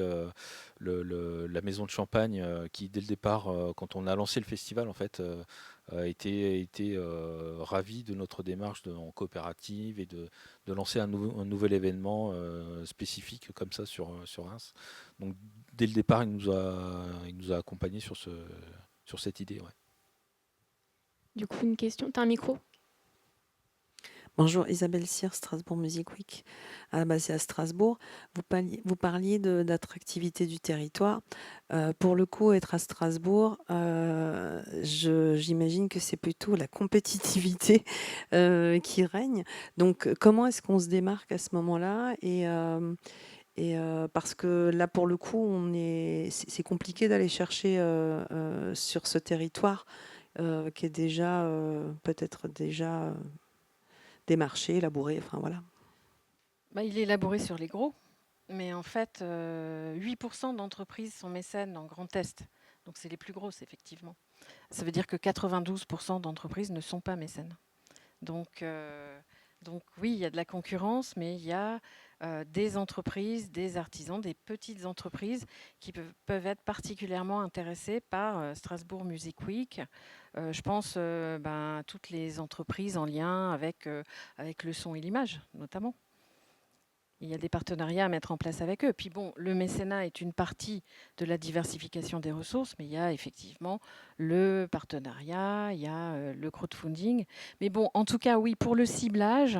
la maison de champagne, qui dès le départ, quand on a lancé le festival, en fait, était ravi de notre démarche en coopérative et de lancer un nouvel événement spécifique comme ça sur Reims. Donc dès le départ, il nous a accompagnés sur sur cette idée. Ouais. Du coup, une question. T'as un micro? Bonjour, Isabelle Cyr, Strasbourg Music Week. À la base, c'est à Strasbourg. Vous parliez d'attractivité du territoire. Pour le coup, être à Strasbourg, j'imagine que c'est plutôt la compétitivité qui règne. Donc, comment est-ce qu'on se démarque à ce moment-là? Parce que là, pour le coup, c'est compliqué d'aller chercher sur ce territoire qui est déjà peut-être déjà démarché, labouré, enfin voilà. Bah, il est élaboré sur les gros, mais en fait, 8% d'entreprises sont mécènes en Grand Est. Donc c'est les plus grosses, effectivement. Ça veut dire que 92% d'entreprises ne sont pas mécènes. Donc oui, il y a de la concurrence, mais il y a des entreprises, des artisans, des petites entreprises qui peuvent être particulièrement intéressées par Strasbourg Music Week. Je pense à toutes les entreprises en lien avec le son et l'image, notamment. Il y a des partenariats à mettre en place avec eux. Puis bon, le mécénat est une partie de la diversification des ressources, mais il y a effectivement le partenariat, il y a le crowdfunding. Mais bon, en tout cas, oui, pour le ciblage,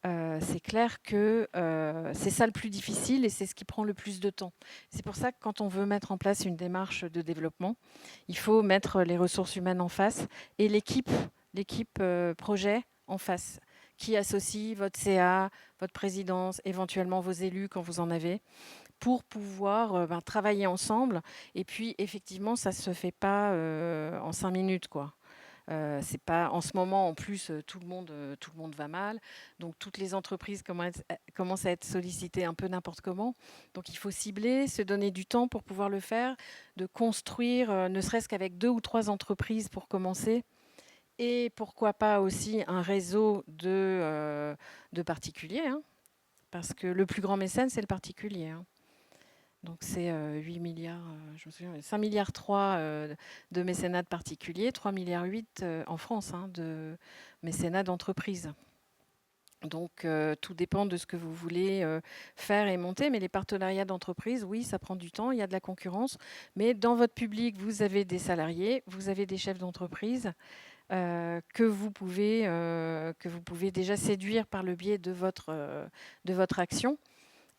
c'est clair que c'est ça le plus difficile et c'est ce qui prend le plus de temps. C'est pour ça que quand on veut mettre en place une démarche de développement, il faut mettre les ressources humaines en face et l'équipe projet en face, qui associe votre CA, votre présidence, éventuellement vos élus quand vous en avez, pour pouvoir travailler ensemble. Et puis, effectivement, ça ne se fait pas en 5 minutes, quoi. C'est pas en ce moment en plus tout le monde va mal, donc toutes les entreprises commencent à être sollicitées un peu n'importe comment. Donc il faut cibler, se donner du temps pour pouvoir le faire, de construire ne serait-ce qu'avec 2 ou 3 entreprises pour commencer. Et pourquoi pas aussi un réseau de particuliers, hein, parce que le plus grand mécène, c'est le particulier. Hein. Donc c'est 8 milliards, je me souviens, 5 milliards 3 de mécénat de particuliers, 3 milliards 8 en France de mécénat d'entreprise. Donc tout dépend de ce que vous voulez faire et monter, mais les partenariats d'entreprise, oui, ça prend du temps, il y a de la concurrence, mais dans votre public, vous avez des salariés, vous avez des chefs d'entreprise, que vous pouvez déjà séduire par le biais de votre action.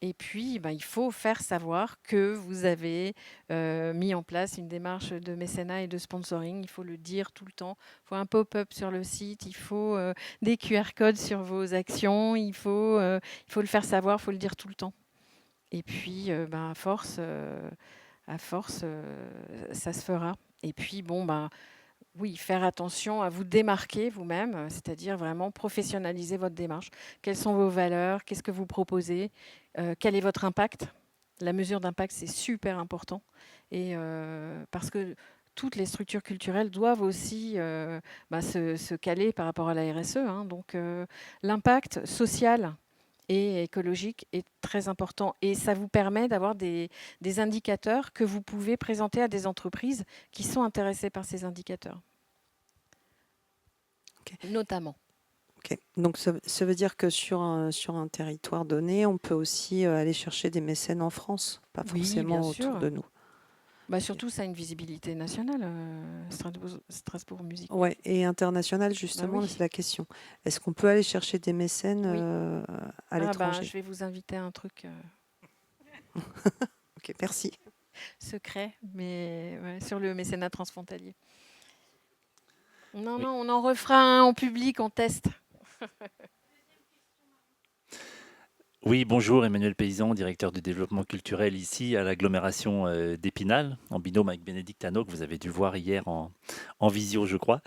Et puis, il faut faire savoir que vous avez mis en place une démarche de mécénat et de sponsoring. Il faut le dire tout le temps. Il faut un pop-up sur le site. Il faut des QR codes sur vos actions. Il faut le faire savoir. Il faut le dire tout le temps. Et puis, à force, ça se fera. Et puis, oui, faire attention à vous démarquer vous-même, c'est-à-dire vraiment professionnaliser votre démarche. Quelles sont vos valeurs? Qu'est-ce que vous proposez? Quel est votre impact? La mesure d'impact, c'est super important. Et parce que toutes les structures culturelles doivent aussi se caler par rapport à la RSE. Hein. Donc l'impact social et écologique est très important. Et ça vous permet d'avoir des indicateurs que vous pouvez présenter à des entreprises qui sont intéressées par ces indicateurs. Okay. Notamment. Okay. Donc ça veut dire que sur un territoire donné, on peut aussi aller chercher des mécènes en France, pas forcément autour de nous. Surtout, ça a une visibilité nationale, Strasbourg Music. Ouais, et internationale, justement, oui. C'est la question. Est-ce qu'on peut aller chercher des mécènes à l'étranger? Je vais vous inviter à un truc. Ok, merci. Secret, mais sur le mécénat transfrontalier. Non, on en refera un en public, on teste. Oui, bonjour, Emmanuel Paysan, directeur du développement culturel ici à l'agglomération d'Épinal, en binôme avec Bénédicte Hano, que vous avez dû voir hier en visio, je crois.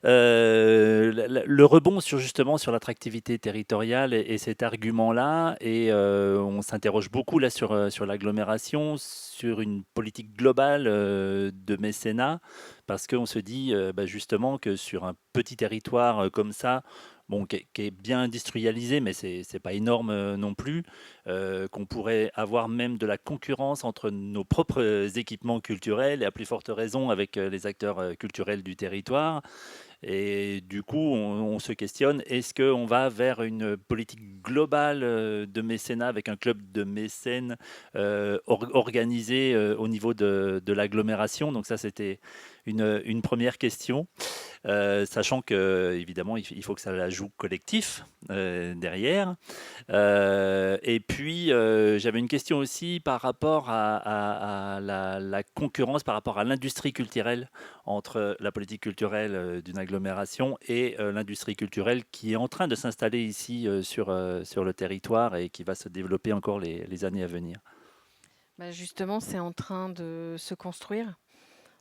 Le rebond justement sur l'attractivité territoriale et cet argument-là, et on s'interroge beaucoup là sur l'agglomération, sur une politique globale de mécénat, parce qu'on se dit justement que sur un petit territoire comme ça, bon, qui est bien industrialisé, mais c'est pas énorme non plus, qu'on pourrait avoir même de la concurrence entre nos propres équipements culturels et à plus forte raison avec les acteurs culturels du territoire. Et du coup, on se questionne, est-ce qu'on va vers une politique globale de mécénat avec un club de mécènes organisé au niveau de l'agglomération? Donc ça, c'était une première question. Sachant que évidemment il faut que ça la joue collectif derrière. Et puis j'avais une question aussi par rapport à la concurrence, par rapport à l'industrie culturelle entre la politique culturelle d'une agglomération et l'industrie culturelle qui est en train de s'installer ici sur le territoire et qui va se développer encore les années à venir. Bah, justement, c'est en train de se construire.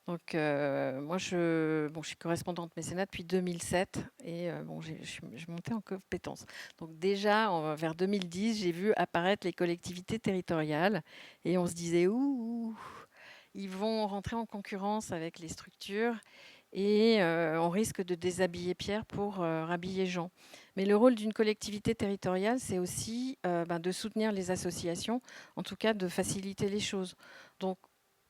Donc, moi, bon, je suis correspondante mécénat depuis 2007 et bon, je suis montée en compétences. Donc déjà, vers 2010, j'ai vu apparaître les collectivités territoriales et on se disait, ouh, ils vont rentrer en concurrence avec les structures et on risque de déshabiller Pierre pour rhabiller Jean. Mais le rôle d'une collectivité territoriale, c'est aussi de soutenir les associations, en tout cas de faciliter les choses. Donc,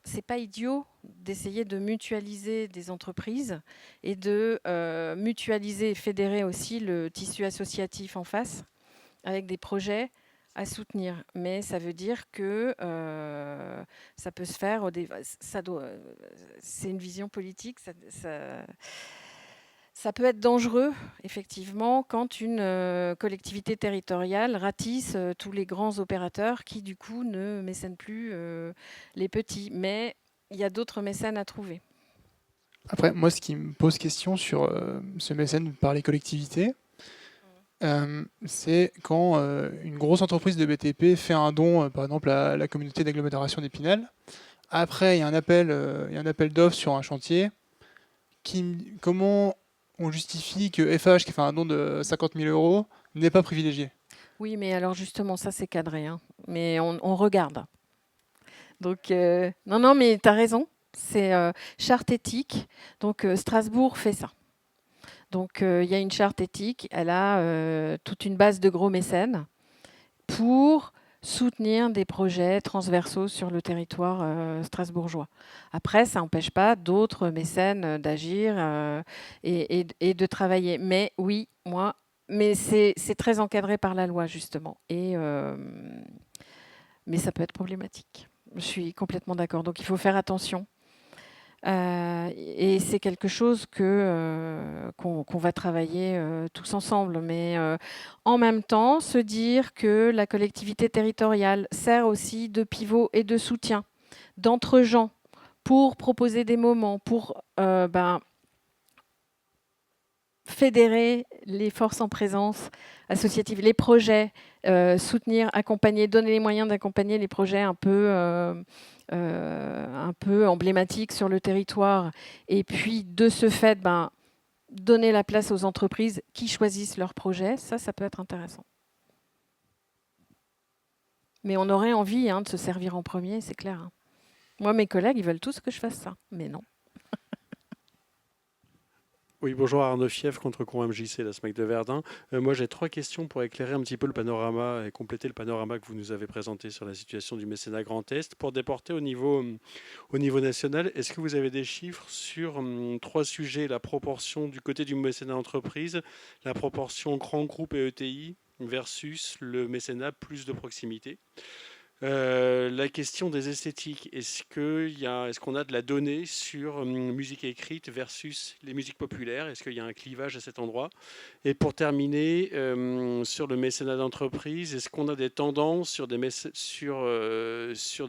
c'est pas idiot d'essayer de mutualiser des entreprises et de mutualiser et fédérer aussi le tissu associatif en face avec des projets à soutenir. Mais ça veut dire que ça peut se faire, c'est une vision politique, ça peut être dangereux, effectivement, quand une collectivité territoriale ratisse tous les grands opérateurs qui, du coup, ne mécènent plus les petits. Mais il y a d'autres mécènes à trouver. Après, moi, ce qui me pose question sur ce mécène par les collectivités, c'est quand une grosse entreprise de BTP fait un don, par exemple, à la communauté d'agglomération d'Épinal. Après, il y a un appel d'offres sur un chantier. Comment on justifie que FH, qui fait un don de 50 000 euros, n'est pas privilégié? Oui, mais alors justement, ça c'est cadré. Hein. Mais on regarde. Donc, non, mais tu as raison. C'est charte éthique. Donc, Strasbourg fait ça. Donc, il y a une charte éthique. Elle a toute une base de gros mécènes pour soutenir des projets transversaux sur le territoire strasbourgeois. Après, ça n'empêche pas d'autres mécènes d'agir et de travailler. Mais oui, mais c'est très encadré par la loi, justement. Mais ça peut être problématique. Je suis complètement d'accord. Donc, il faut faire attention. Et c'est quelque chose qu'on va travailler tous ensemble. Mais en même temps, se dire que la collectivité territoriale sert aussi de pivot et de soutien d'entre-gens pour proposer des moments, pour fédérer les forces en présence associatives, les projets, soutenir, accompagner, donner les moyens d'accompagner les projets un peu emblématiques sur le territoire. Et puis, de ce fait, donner la place aux entreprises qui choisissent leurs projets, ça peut être intéressant. Mais on aurait envie de se servir en premier, c'est clair. Hein. Moi, mes collègues, ils veulent tous que je fasse ça, mais non. Oui, bonjour Arnaud Fief, contre-courant MJC, la SMAC de Verdun. Moi, j'ai 3 questions pour éclairer un petit peu le panorama et compléter le panorama que vous nous avez présenté sur la situation du mécénat Grand Est. Pour déporter au niveau national, est-ce que vous avez des chiffres sur 3 sujets? La proportion du côté du mécénat entreprise, la proportion grand groupe et ETI versus le mécénat plus de proximité. La question des esthétiques, est-ce qu'on a de la donnée sur musique écrite versus les musiques populaires? Est-ce qu'il y a un clivage à cet endroit? Et pour terminer, sur le mécénat d'entreprise, est-ce qu'on a des tendances sur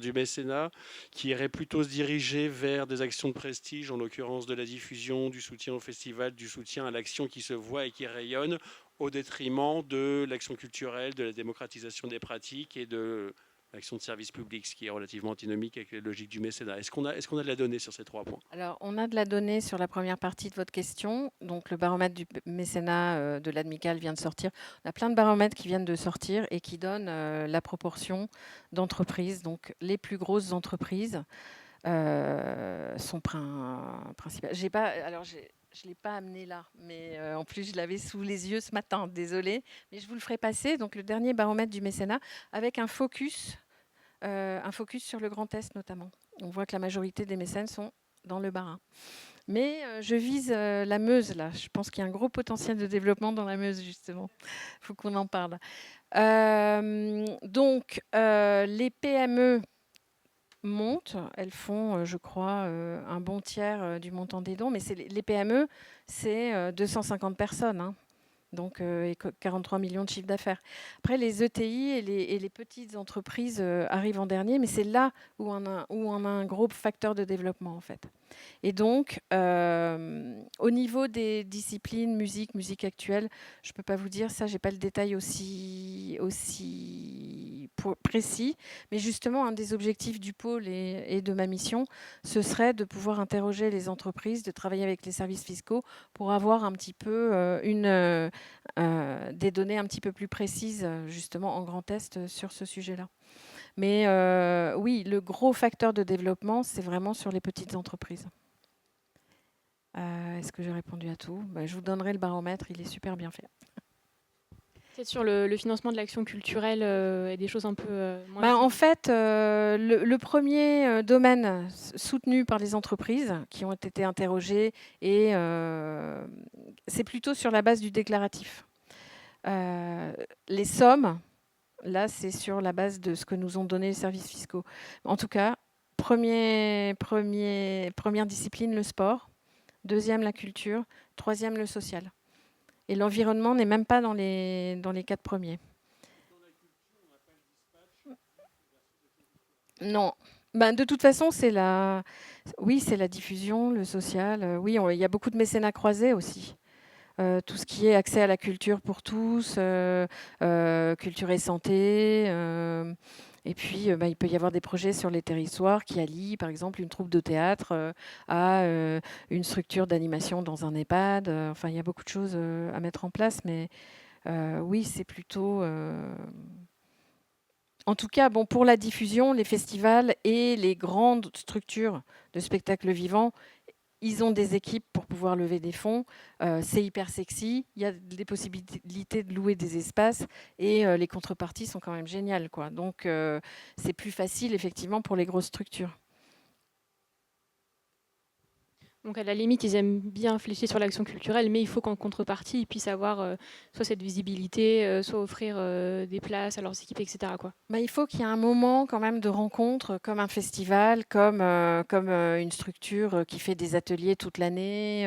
du mécénat qui irait plutôt se diriger vers des actions de prestige, en l'occurrence de la diffusion, du soutien au festival, du soutien à l'action qui se voit et qui rayonne, au détriment de l'action culturelle, de la démocratisation des pratiques et de l'action de service public, ce qui est relativement antinomique avec les logiques du mécénat. Est-ce qu'on a de la donnée sur ces 3 points? Alors, on a de la donnée sur la première partie de votre question. Donc, le baromètre du mécénat de l'ADMICAL vient de sortir. On a plein de baromètres qui viennent de sortir et qui donnent la proportion d'entreprises. Donc, les plus grosses entreprises sont principales. je ne l'ai pas amené là, mais en plus, je l'avais sous les yeux ce matin, désolée. Mais je vous le ferai passer. Donc, le dernier baromètre du mécénat, avec un focus sur le Grand Est notamment. On voit que la majorité des mécènes sont dans le Bas-Rhin. Mais je vise la Meuse, là. Je pense qu'il y a un gros potentiel de développement dans la Meuse, justement. Il faut qu'on en parle. Donc, les PME montent. Elles font, je crois, un bon tiers du montant des dons. Mais les PME, c'est 250 personnes. Hein. Donc, et 43 millions de chiffre d'affaires. Après, les ETI et les petites entreprises arrivent en dernier, mais c'est là où on a un gros facteur de développement, en fait. Et donc, au niveau des disciplines, musique actuelle, je ne peux pas vous dire, ça, je n'ai pas le détail aussi précis. Mais justement, un des objectifs du pôle et de ma mission, ce serait de pouvoir interroger les entreprises, de travailler avec les services fiscaux pour avoir un petit peu des données un petit peu plus précises, justement, en Grand Est sur ce sujet-là. Mais oui, le gros facteur de développement, c'est vraiment sur les petites entreprises. Est-ce que j'ai répondu à tout ? Je vous donnerai le baromètre, il est super bien fait. Peut-être sur le financement de l'action culturelle et des choses un peu moins... En fait, le premier domaine soutenu par les entreprises qui ont été interrogées, et c'est plutôt sur la base du déclaratif. Les sommes, là, c'est sur la base de ce que nous ont donné les services fiscaux. En tout cas, première discipline, le sport. Deuxième, la culture. Troisième, le social. Et l'environnement n'est même pas dans les 4 premiers. Non. De toute façon, c'est la diffusion, le social. Oui, il y a beaucoup de mécénat croisé aussi. Tout ce qui est accès à la culture pour tous, culture et santé. Et puis, il peut y avoir des projets sur les territoires qui allient, par exemple, une troupe de théâtre à une structure d'animation dans un EHPAD. Enfin, il y a beaucoup de choses à mettre en place, mais oui, c'est plutôt... En tout cas, pour la diffusion, les festivals et les grandes structures de spectacles vivants, ils ont des équipes pour pouvoir lever des fonds. C'est hyper sexy. Il y a des possibilités de louer des espaces et les contreparties sont quand même géniales, quoi. Donc, c'est plus facile, effectivement, pour les grosses structures. Donc, à la limite, ils aiment bien flécher sur l'action culturelle, mais il faut qu'en contrepartie, ils puissent avoir soit cette visibilité, soit offrir des places à leurs équipes, etc. quoi. Il faut qu'il y ait un moment quand même de rencontre, comme un festival, comme une structure qui fait des ateliers toute l'année.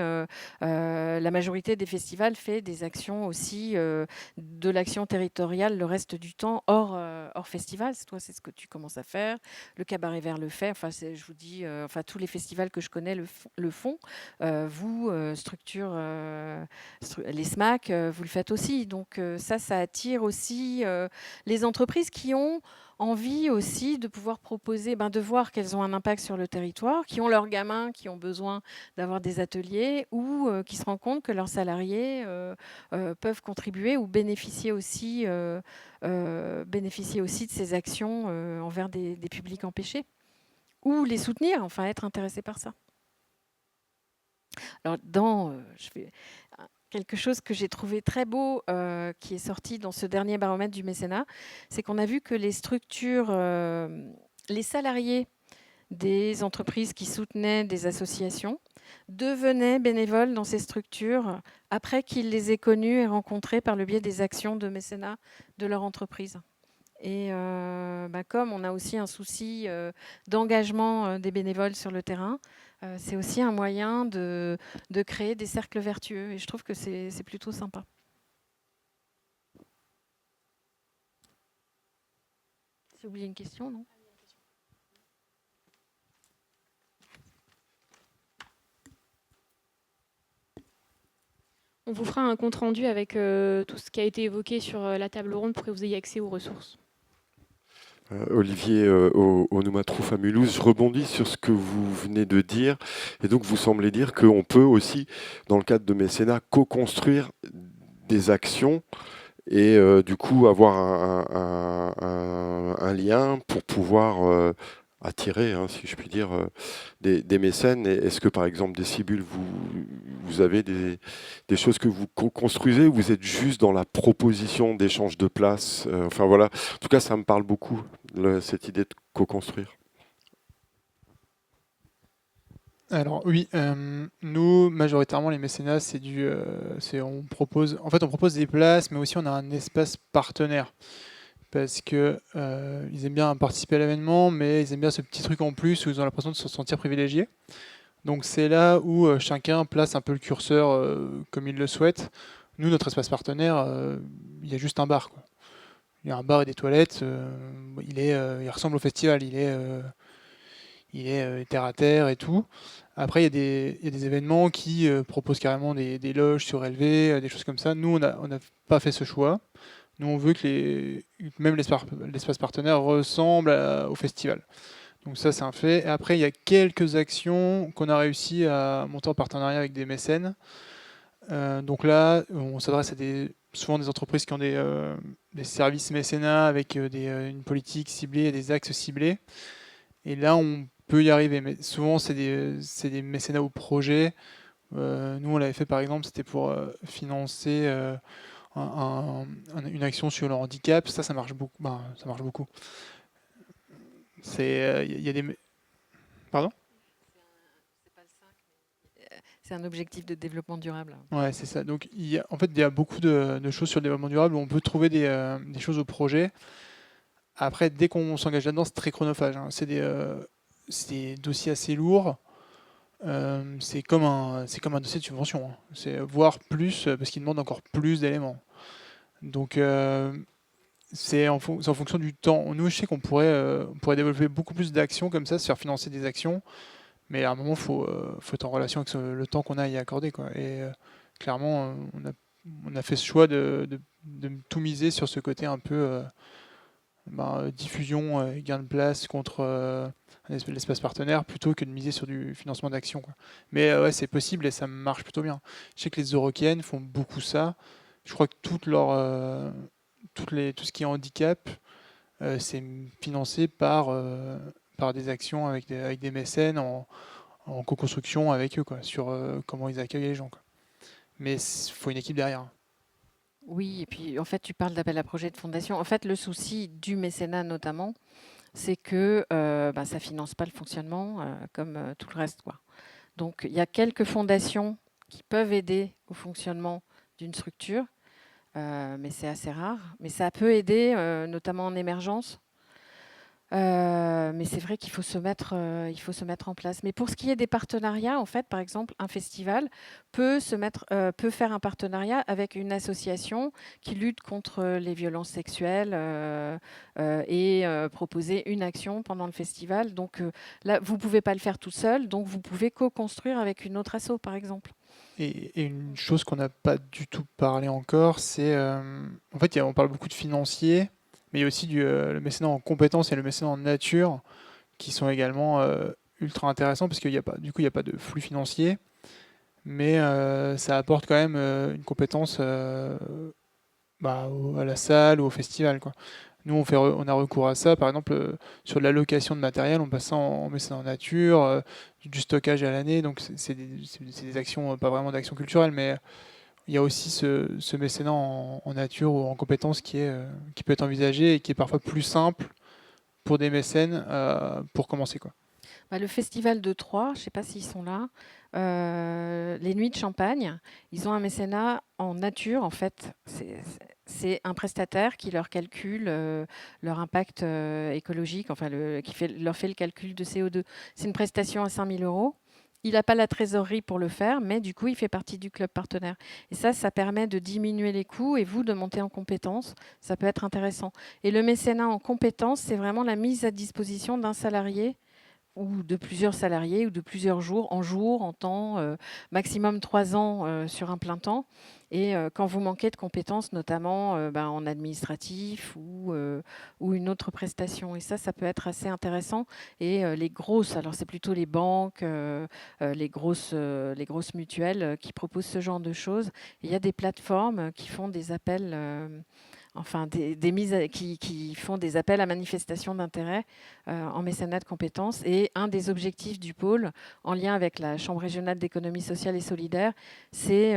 La majorité des festivals fait des actions aussi, de l'action territoriale le reste du temps, hors festival. Toi, c'est ce que tu commences à faire. Le Cabaret Vert le fait. Enfin, je vous dis, tous les festivals que je connais le font. Vous, structure, les SMAC, vous le faites aussi. Donc ça attire aussi les entreprises qui ont envie aussi de pouvoir proposer, de voir qu'elles ont un impact sur le territoire, qui ont leurs gamins, qui ont besoin d'avoir des ateliers, ou qui se rendent compte que leurs salariés peuvent contribuer ou bénéficier aussi de ces actions envers des publics empêchés, ou les soutenir, enfin être intéressés par ça. Alors, je fais quelque chose que j'ai trouvé très beau, qui est sorti dans ce dernier baromètre du mécénat, c'est qu'on a vu que les structures, les salariés des entreprises qui soutenaient des associations devenaient bénévoles dans ces structures après qu'ils les aient connus et rencontrés par le biais des actions de mécénat de leur entreprise. Et comme on a aussi un souci d'engagement des bénévoles sur le terrain, c'est aussi un moyen de créer des cercles vertueux. Et je trouve que c'est plutôt sympa. J'ai oublié une question, non ? On vous fera un compte-rendu avec tout ce qui a été évoqué sur la table ronde pour que vous ayez accès aux ressources. Olivier Onomatrouf à Mulhouse, je rebondis sur ce que vous venez de dire. Et donc, vous semblez dire qu'on peut aussi, dans le cadre de mécénat, co-construire des actions et du coup avoir un lien pour pouvoir attirer, hein, si je puis dire, des mécènes. Est-ce que, par exemple, Décibule, vous avez des choses que vous construisez, ou vous êtes juste dans la proposition d'échange de places? Enfin voilà, en tout cas, ça me parle beaucoup, cette idée de co-construire. Alors oui, nous majoritairement les mécénats, on propose des places, mais aussi on a un espace partenaire parce que ils aiment bien participer à l'événement, mais ils aiment bien ce petit truc en plus où ils ont l'impression de se sentir privilégiés. Donc c'est là où chacun place un peu le curseur comme il le souhaite. Nous, notre espace partenaire, il y a juste un bar, quoi. Il y a un bar et des toilettes. Il ressemble au festival. Il est terre à terre et tout. Après, il y a des événements qui proposent carrément des loges surélevées, des choses comme ça. Nous, on n'a pas fait ce choix. Nous, on veut que même l'espace partenaire ressemble au festival. Donc ça, c'est un fait. Et après, il y a quelques actions qu'on a réussi à monter en partenariat avec des mécènes. Donc là, on s'adresse souvent des entreprises qui ont des services mécénat avec une politique ciblée et des axes ciblés. Et là, on peut y arriver, mais souvent c'est des mécénats au projet. Nous, on l'avait fait par exemple, c'était pour financer une action sur le handicap. Ça marche beaucoup. Ben, ça marche beaucoup. Il y a des. Pardon? C'est un objectif de développement durable. Ouais, c'est ça. Donc, en fait, il y a beaucoup de choses sur le développement durable où on peut trouver des choses au projet. Après, dès qu'on s'engage là-dedans, c'est très chronophage, hein. C'est des dossiers assez lourds. C'est comme un dossier de subvention, hein. C'est voire plus, parce qu'il demande encore plus d'éléments. Donc, c'est en fonction du temps. Nous, je sais qu'on pourrait développer beaucoup plus d'actions comme ça, se faire financer des actions. Mais à un moment, il faut être en relation avec le temps qu'on a à y accorder, quoi. Et clairement, on a fait ce choix de tout miser sur ce côté un peu diffusion et gain de place contre l'espace partenaire, plutôt que de miser sur du financement d'actions, quoi. Mais ouais, c'est possible et ça marche plutôt bien. Je sais que les Eurokéennes font beaucoup ça. Je crois que tout ce qui est handicap, c'est financé par des actions avec des mécènes en co-construction avec eux, quoi, sur comment ils accueillent les gens, quoi. Mais il faut une équipe derrière. Oui, et puis en fait, tu parles d'appel à projet de fondation. En fait, le souci du mécénat notamment, c'est que ça finance pas le fonctionnement comme tout le reste, quoi. Donc, il y a quelques fondations qui peuvent aider au fonctionnement d'une structure, mais c'est assez rare. Mais ça peut aider, notamment en émergence. Mais c'est vrai qu'il faut se mettre en place. Mais pour ce qui est des partenariats, en fait, par exemple, un festival peut faire un partenariat avec une association qui lutte contre les violences sexuelles et proposer une action pendant le festival. Donc là, vous ne pouvez pas le faire tout seul, donc vous pouvez co-construire avec une autre asso, par exemple. Et une chose qu'on n'a pas du tout parlé encore, c'est en fait, on parle beaucoup de financiers, mais il y a aussi le mécénat en compétences et le mécénat en nature qui sont également ultra intéressants parce qu'il n'y a pas, du coup, il n'y a pas de flux financier, mais ça apporte quand même une compétence à la salle ou au festival, quoi. Nous, on a recours à ça, par exemple, sur de la location de matériel, on passe ça en mécénat en nature, du stockage à l'année, donc c'est des actions, pas vraiment d'actions culturelles, mais il y a aussi ce mécénat en nature ou en compétences qui peut être envisagé et qui est parfois plus simple pour des mécènes pour commencer, quoi. Le festival de Troyes, je ne sais pas s'ils sont là, les Nuits de Champagne, ils ont un mécénat en nature, en fait. C'est un prestataire qui leur calcule leur impact écologique, enfin leur fait le calcul de CO2. C'est une prestation à 5 000 €. Il n'a pas la trésorerie pour le faire, mais du coup, il fait partie du club partenaire. Et ça permet de diminuer les coûts et vous, de monter en compétences. Ça peut être intéressant. Et le mécénat en compétences, c'est vraiment la mise à disposition d'un salarié ou de plusieurs salariés ou de plusieurs jours, en temps, maximum 3 ans sur un plein temps. Et quand vous manquez de compétences, notamment en administratif ou une autre prestation. Et ça peut être assez intéressant. Et les grosses, alors c'est plutôt les banques, les grosses mutuelles qui proposent ce genre de choses. Et il y a des plateformes qui font des appels enfin qui font des appels à manifestation d'intérêt en mécénat de compétences. Et un des objectifs du pôle, en lien avec la Chambre régionale d'économie sociale et solidaire, c'est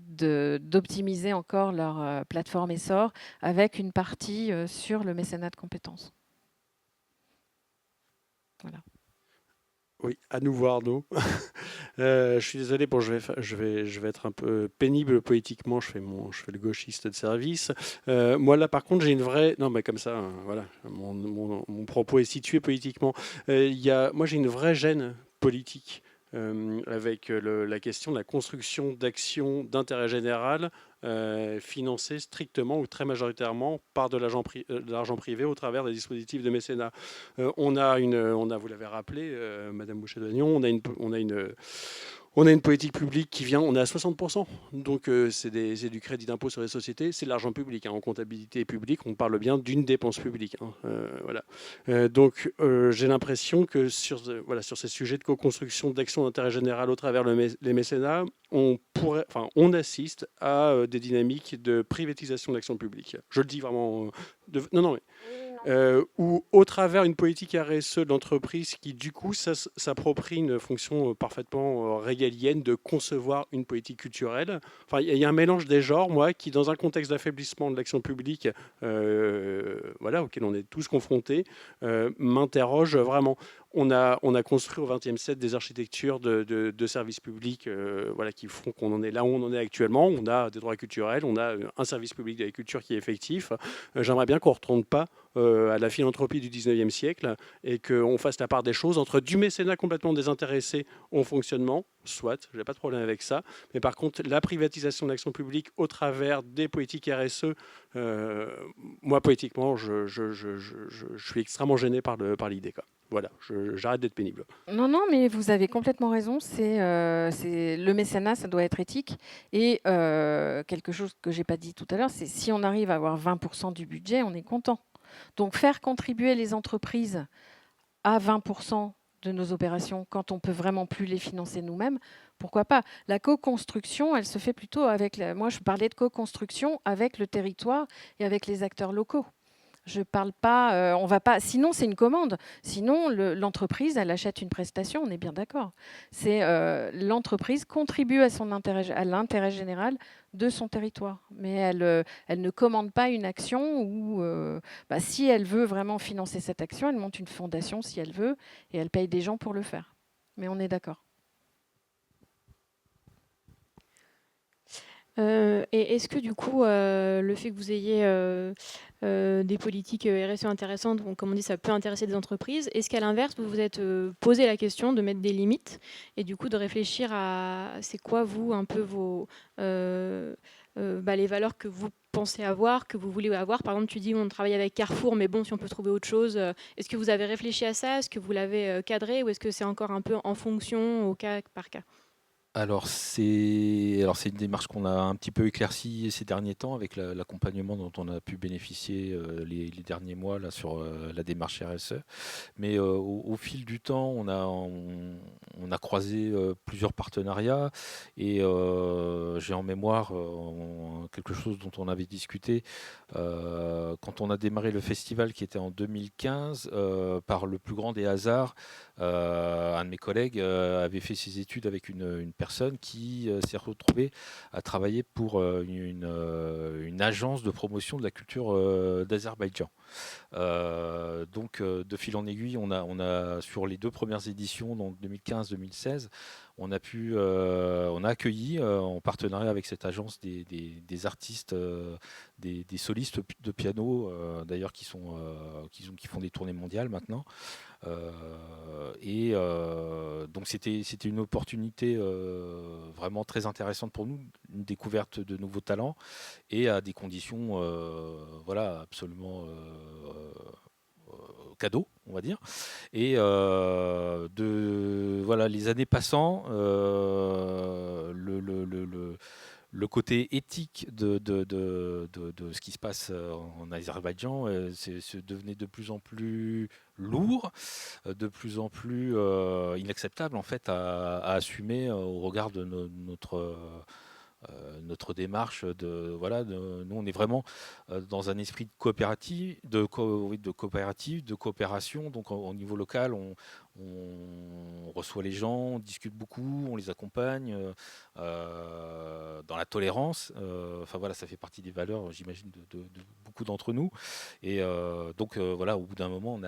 d'optimiser encore leur plateforme Essor avec une partie sur le mécénat de compétences. Voilà. Oui, à nouveau Arnaud. Je suis désolé, bon, je vais être un peu pénible politiquement. Je fais le gauchiste de service. Moi là, par contre, j'ai une vraie. Non, mais comme ça, voilà, mon propos est situé politiquement. Moi, j'ai une vraie gêne politique avec la question de la construction d'actions d'intérêt général financées strictement ou très majoritairement par de l'argent privé au travers des dispositifs de mécénat. On a, vous l'avez rappelé, Madame Boucher-Dagnon, on a une politique publique qui vient, on est à 60%, donc c'est du crédit d'impôt sur les sociétés, c'est de l'argent public. En comptabilité publique, on parle bien d'une dépense publique. Voilà. Donc j'ai l'impression que sur ces sujets de co-construction d'actions d'intérêt général au travers les mécénats, on assiste à des dynamiques de privatisation de l'action publique. Je le dis vraiment. Ou au travers une politique RSE d'entreprise qui, du coup, s'approprie une fonction parfaitement régalienne de concevoir une politique culturelle. Enfin, il y a un mélange des genres, moi, qui, dans un contexte d'affaiblissement de l'action publique, auquel on est tous confrontés, m'interroge vraiment. On a construit au XXe siècle des architectures de services publics qui font qu'on en est là où on en est actuellement. On a des droits culturels, on a un service public de la culture qui est effectif. J'aimerais bien qu'on ne retourne pas à la philanthropie du XIXe siècle et qu'on fasse la part des choses entre du mécénat complètement désintéressé au fonctionnement, soit, je n'ai pas de problème avec ça, mais par contre, la privatisation de l'action publique au travers des politiques RSE, moi, politiquement, je suis extrêmement gêné par l'idée. Voilà, j'arrête d'être pénible. Non, mais vous avez complètement raison. C'est le mécénat, ça doit être éthique. Et quelque chose que j'ai pas dit tout à l'heure, c'est si on arrive à avoir 20% du budget, on est content. Donc faire contribuer les entreprises à 20% de nos opérations quand on peut vraiment plus les financer nous-mêmes, pourquoi pas? La co-construction, elle se fait plutôt avec... Moi, je parlais de co-construction avec le territoire et avec les acteurs locaux. Je parle pas, on va pas. Sinon, c'est une commande. Sinon, l'entreprise, elle achète une prestation. On est bien d'accord. C'est l'entreprise contribue à l'intérêt général de son territoire, mais elle ne commande pas une action où, si elle veut vraiment financer cette action, elle monte une fondation si elle veut et elle paye des gens pour le faire. Mais on est d'accord. Et est-ce que du coup, le fait que vous ayez des politiques RSE intéressantes, comme on dit, ça peut intéresser des entreprises, est-ce qu'à l'inverse, vous vous êtes posé la question de mettre des limites et du coup de réfléchir à c'est quoi, vous, un peu les valeurs que vous pensez avoir, que vous voulez avoir? Par exemple, tu dis on travaille avec Carrefour, mais bon, si on peut trouver autre chose, est-ce que vous avez réfléchi à ça? Est-ce que vous l'avez cadré ou est-ce que c'est encore un peu en fonction, au cas par cas? Alors c'est une démarche qu'on a un petit peu éclaircie ces derniers temps avec l'accompagnement dont on a pu bénéficier les derniers mois là, sur la démarche RSE. Mais au fil du temps, on a croisé plusieurs partenariats et j'ai en mémoire quelque chose dont on avait discuté quand on a démarré le festival qui était en 2015 par le plus grand des hasards. Un de mes collègues avait fait ses études avec une personne qui s'est retrouvée à travailler pour une agence de promotion de la culture d'Azerbaïdjan. Donc de fil en aiguille, on a sur les deux premières éditions, donc 2015-2016, on a accueilli en partenariat avec cette agence des artistes, des solistes de piano, d'ailleurs qui font des tournées mondiales maintenant. Donc c'était une opportunité vraiment très intéressante pour nous, une découverte de nouveaux talents et à des conditions absolument cadeau, on va dire. Et les années passant, le côté éthique de ce qui se passe en Azerbaïdjan devenait de plus en plus lourd, de plus en plus inacceptable en fait à assumer au regard de notre démarche nous on est vraiment dans un esprit de coopérative, de coopération. Donc au niveau local, on reçoit les gens, on discute beaucoup, on les accompagne dans la tolérance. Ça fait partie des valeurs, j'imagine, de beaucoup d'entre nous. Et au bout d'un moment, on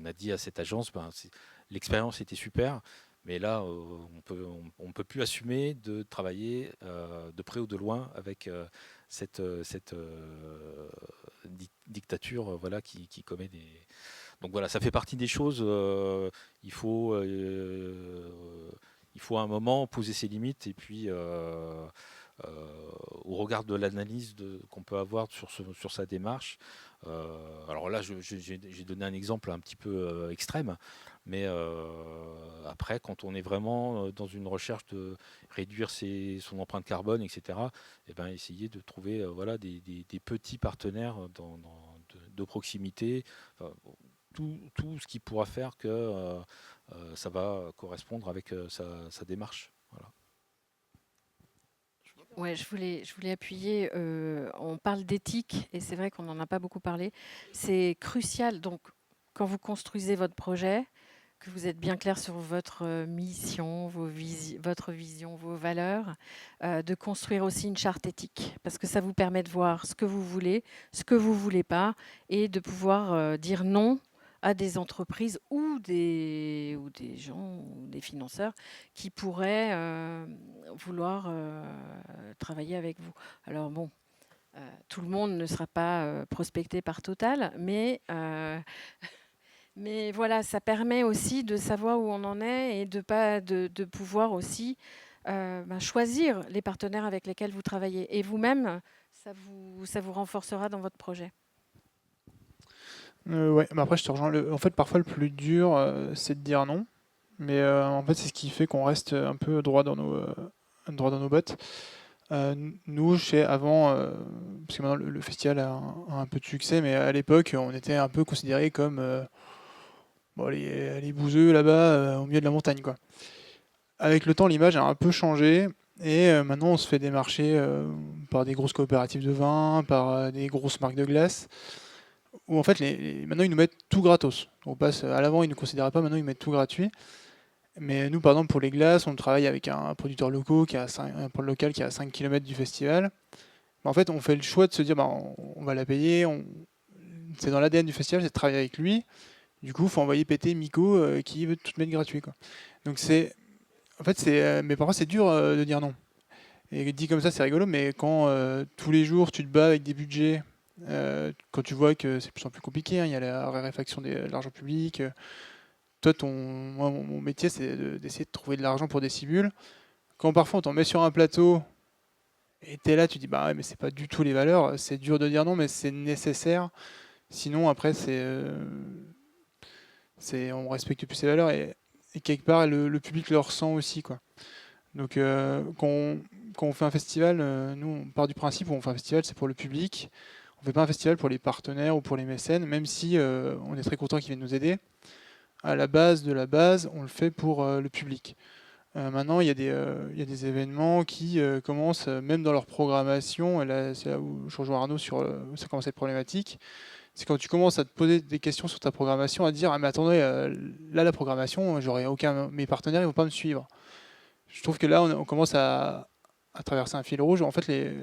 a dit à cette agence, l'expérience était super. Mais là, on peut plus assumer de travailler de près ou de loin avec cette dictature qui commet des... Donc voilà, ça fait partie des choses. Il faut à un moment poser ses limites et puis au regard de l'analyse qu'on peut avoir sur sa démarche. Alors là, j'ai donné un exemple un petit peu extrême, mais après, quand on est vraiment dans une recherche de réduire son empreinte carbone, etc., essayer de trouver des petits partenaires de proximité, tout ce qui pourra faire que ça va correspondre avec sa démarche. Voilà. Ouais, je voulais appuyer. On parle d'éthique et c'est vrai qu'on n'en a pas beaucoup parlé. C'est crucial. Donc, quand vous construisez votre projet, que vous êtes bien clair sur votre mission, votre vision, vos valeurs, de construire aussi une charte éthique parce que ça vous permet de voir ce que vous voulez, ce que vous voulez pas et de pouvoir dire non à des entreprises ou des gens ou des financeurs qui pourraient vouloir travailler avec vous. Alors bon, tout le monde ne sera pas prospecté par Total, mais voilà, ça permet aussi de savoir où on en est et de pouvoir aussi choisir les partenaires avec lesquels vous travaillez. Et vous-même, ça vous renforcera dans votre projet. Ouais, mais après je te rejoins. En fait, parfois le plus dur, c'est de dire non. Mais en fait, c'est ce qui fait qu'on reste un peu droit dans nos bottes. Nous, parce que maintenant le festival a un peu de succès, mais à l'époque, on était un peu considérés comme les bouseux là-bas au milieu de la montagne, quoi. Avec le temps, l'image a un peu changé. Et maintenant, on se fait démarcher par des grosses coopératives de vin, par des grosses marques de glace, où en fait, maintenant, ils nous mettent tout gratos. On passe à l'avant, ils ne nous considéraient pas, maintenant, ils mettent tout gratuit. Mais nous, par exemple, pour les glaces, on travaille avec un producteur local qui est à 5 km du festival. En fait, on fait le choix de se dire, on va la payer. C'est dans l'ADN du festival, c'est de travailler avec lui. Du coup, il faut envoyer péter Miko qui veut tout mettre gratuit, quoi. Donc mais parfois c'est dur de dire non. Et dit comme ça, c'est rigolo, mais quand tous les jours tu te bats avec des budgets, quand tu vois que c'est de plus en plus compliqué, hein, il y a la raréfaction de l'argent public. Toi, mon métier, c'est d'essayer de trouver de l'argent pour des cibules. Quand parfois on t'en met sur un plateau et t'es là, tu dis bah ouais, mais c'est pas du tout les valeurs. C'est dur de dire non, mais c'est nécessaire. Sinon, après, on respecte plus ces valeurs et quelque part le public le ressent aussi, quoi. Donc quand on fait un festival, nous on part du principe où on fait un festival, c'est pour le public. On fait pas un festival pour les partenaires ou pour les mécènes, même si on est très content qu'ils viennent nous aider. À la base de la base, on le fait pour le public. Maintenant, il y a des événements qui commencent, même dans leur programmation, et là, c'est là où je rejoins Arnaud sur où ça commence à être problématique. C'est quand tu commences à te poser des questions sur ta programmation, à te dire ah mais attendez, là la programmation, mes partenaires ils vont pas me suivre. Je trouve que là on commence à traverser un fil rouge. En fait, les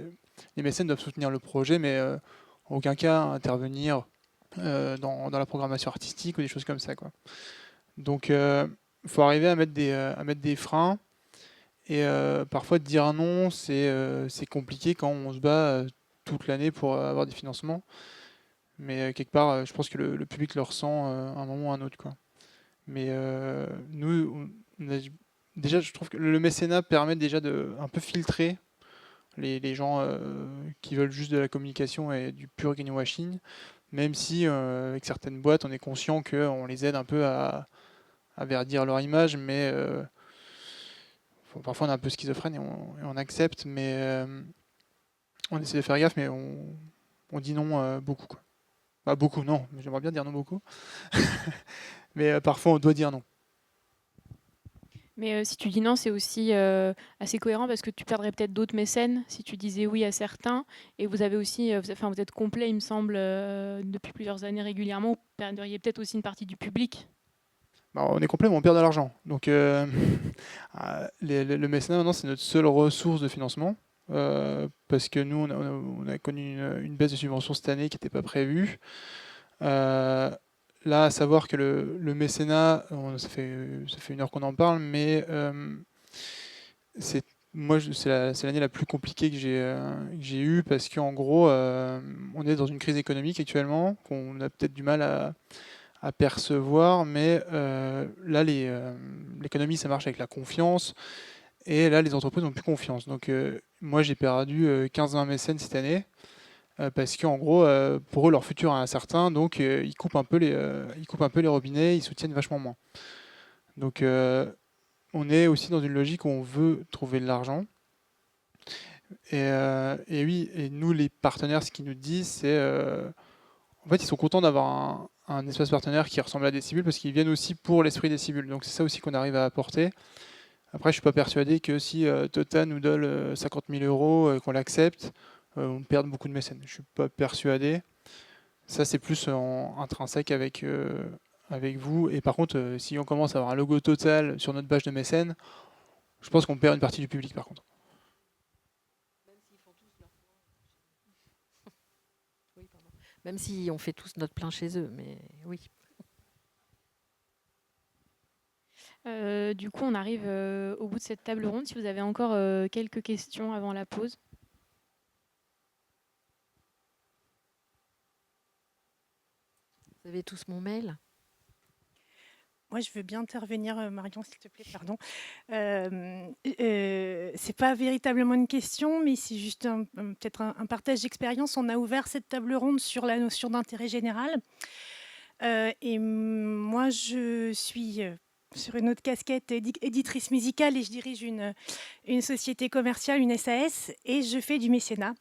mécènes doivent soutenir le projet, mais en aucun cas intervenir dans la programmation artistique ou des choses comme ça, quoi. Donc il faut arriver à mettre des freins. Et parfois dire non, c'est compliqué quand on se bat toute l'année pour avoir des financements. Mais quelque part, je pense que le public le ressent à un moment ou à un autre, quoi. Mais nous, déjà, je trouve que le mécénat permet déjà de un peu filtrer les gens qui veulent juste de la communication et du pur greenwashing, même si avec certaines boîtes, on est conscient qu'on les aide un peu à verdir leur image, mais parfois on est un peu schizophrène et on accepte, mais on essaie de faire gaffe, mais on dit non beaucoup, quoi. Bah, beaucoup, non, j'aimerais bien dire non beaucoup, mais parfois on doit dire non. Mais si tu dis non, c'est aussi assez cohérent parce que tu perdrais peut-être d'autres mécènes si tu disais oui à certains. Et vous avez aussi, vous êtes complet, il me semble, depuis plusieurs années régulièrement. Vous perdriez peut-être aussi une partie du public. Bah, on est complet, mais on perd de l'argent. Donc, le mécénat, maintenant, c'est notre seule ressource de financement. Parce que nous, on a connu une baisse de subvention cette année qui n'était pas prévue. Là, à savoir que le mécénat, ça fait une heure qu'on en parle, mais c'est c'est l'année la plus compliquée que j'ai eue parce qu'en gros, on est dans une crise économique actuellement qu'on a peut-être du mal à percevoir, mais là, l'économie, ça marche avec la confiance, et là, les entreprises n'ont plus confiance. Donc, moi, j'ai perdu 15-20 mécènes cette année, parce qu'en gros, pour eux, leur futur est incertain, donc ils coupent un peu les robinets, ils soutiennent vachement moins. Donc, on est aussi dans une logique où on veut trouver de l'argent. Et oui, et nous, les partenaires, ce qu'ils nous disent, c'est en fait, ils sont contents d'avoir un espace partenaire qui ressemble à Décibule parce qu'ils viennent aussi pour l'esprit Décibule. Donc, c'est ça aussi qu'on arrive à apporter. Après, je suis pas persuadé que si Tota nous donne 50 000 euros, qu'on l'accepte, on perde beaucoup de mécènes. Je suis pas persuadé. Ça, c'est plus intrinsèque avec vous. Et par contre, si on commence à avoir un logo Total sur notre page de mécènes, je pense qu'on perd une partie du public par contre. Même si on fait tous notre plein chez eux, mais oui. Du coup, on arrive au bout de cette table ronde. Si vous avez encore quelques questions avant la pause. Vous avez tous mon mail? Moi, je veux bien intervenir, Marion, s'il te plaît, pardon. C'est pas véritablement une question, mais c'est juste peut-être un partage d'expérience. On a ouvert cette table ronde sur la notion d'intérêt général. Et moi, je suis sur une autre casquette éditrice musicale et je dirige une société commerciale, une SAS, et je fais du mécénat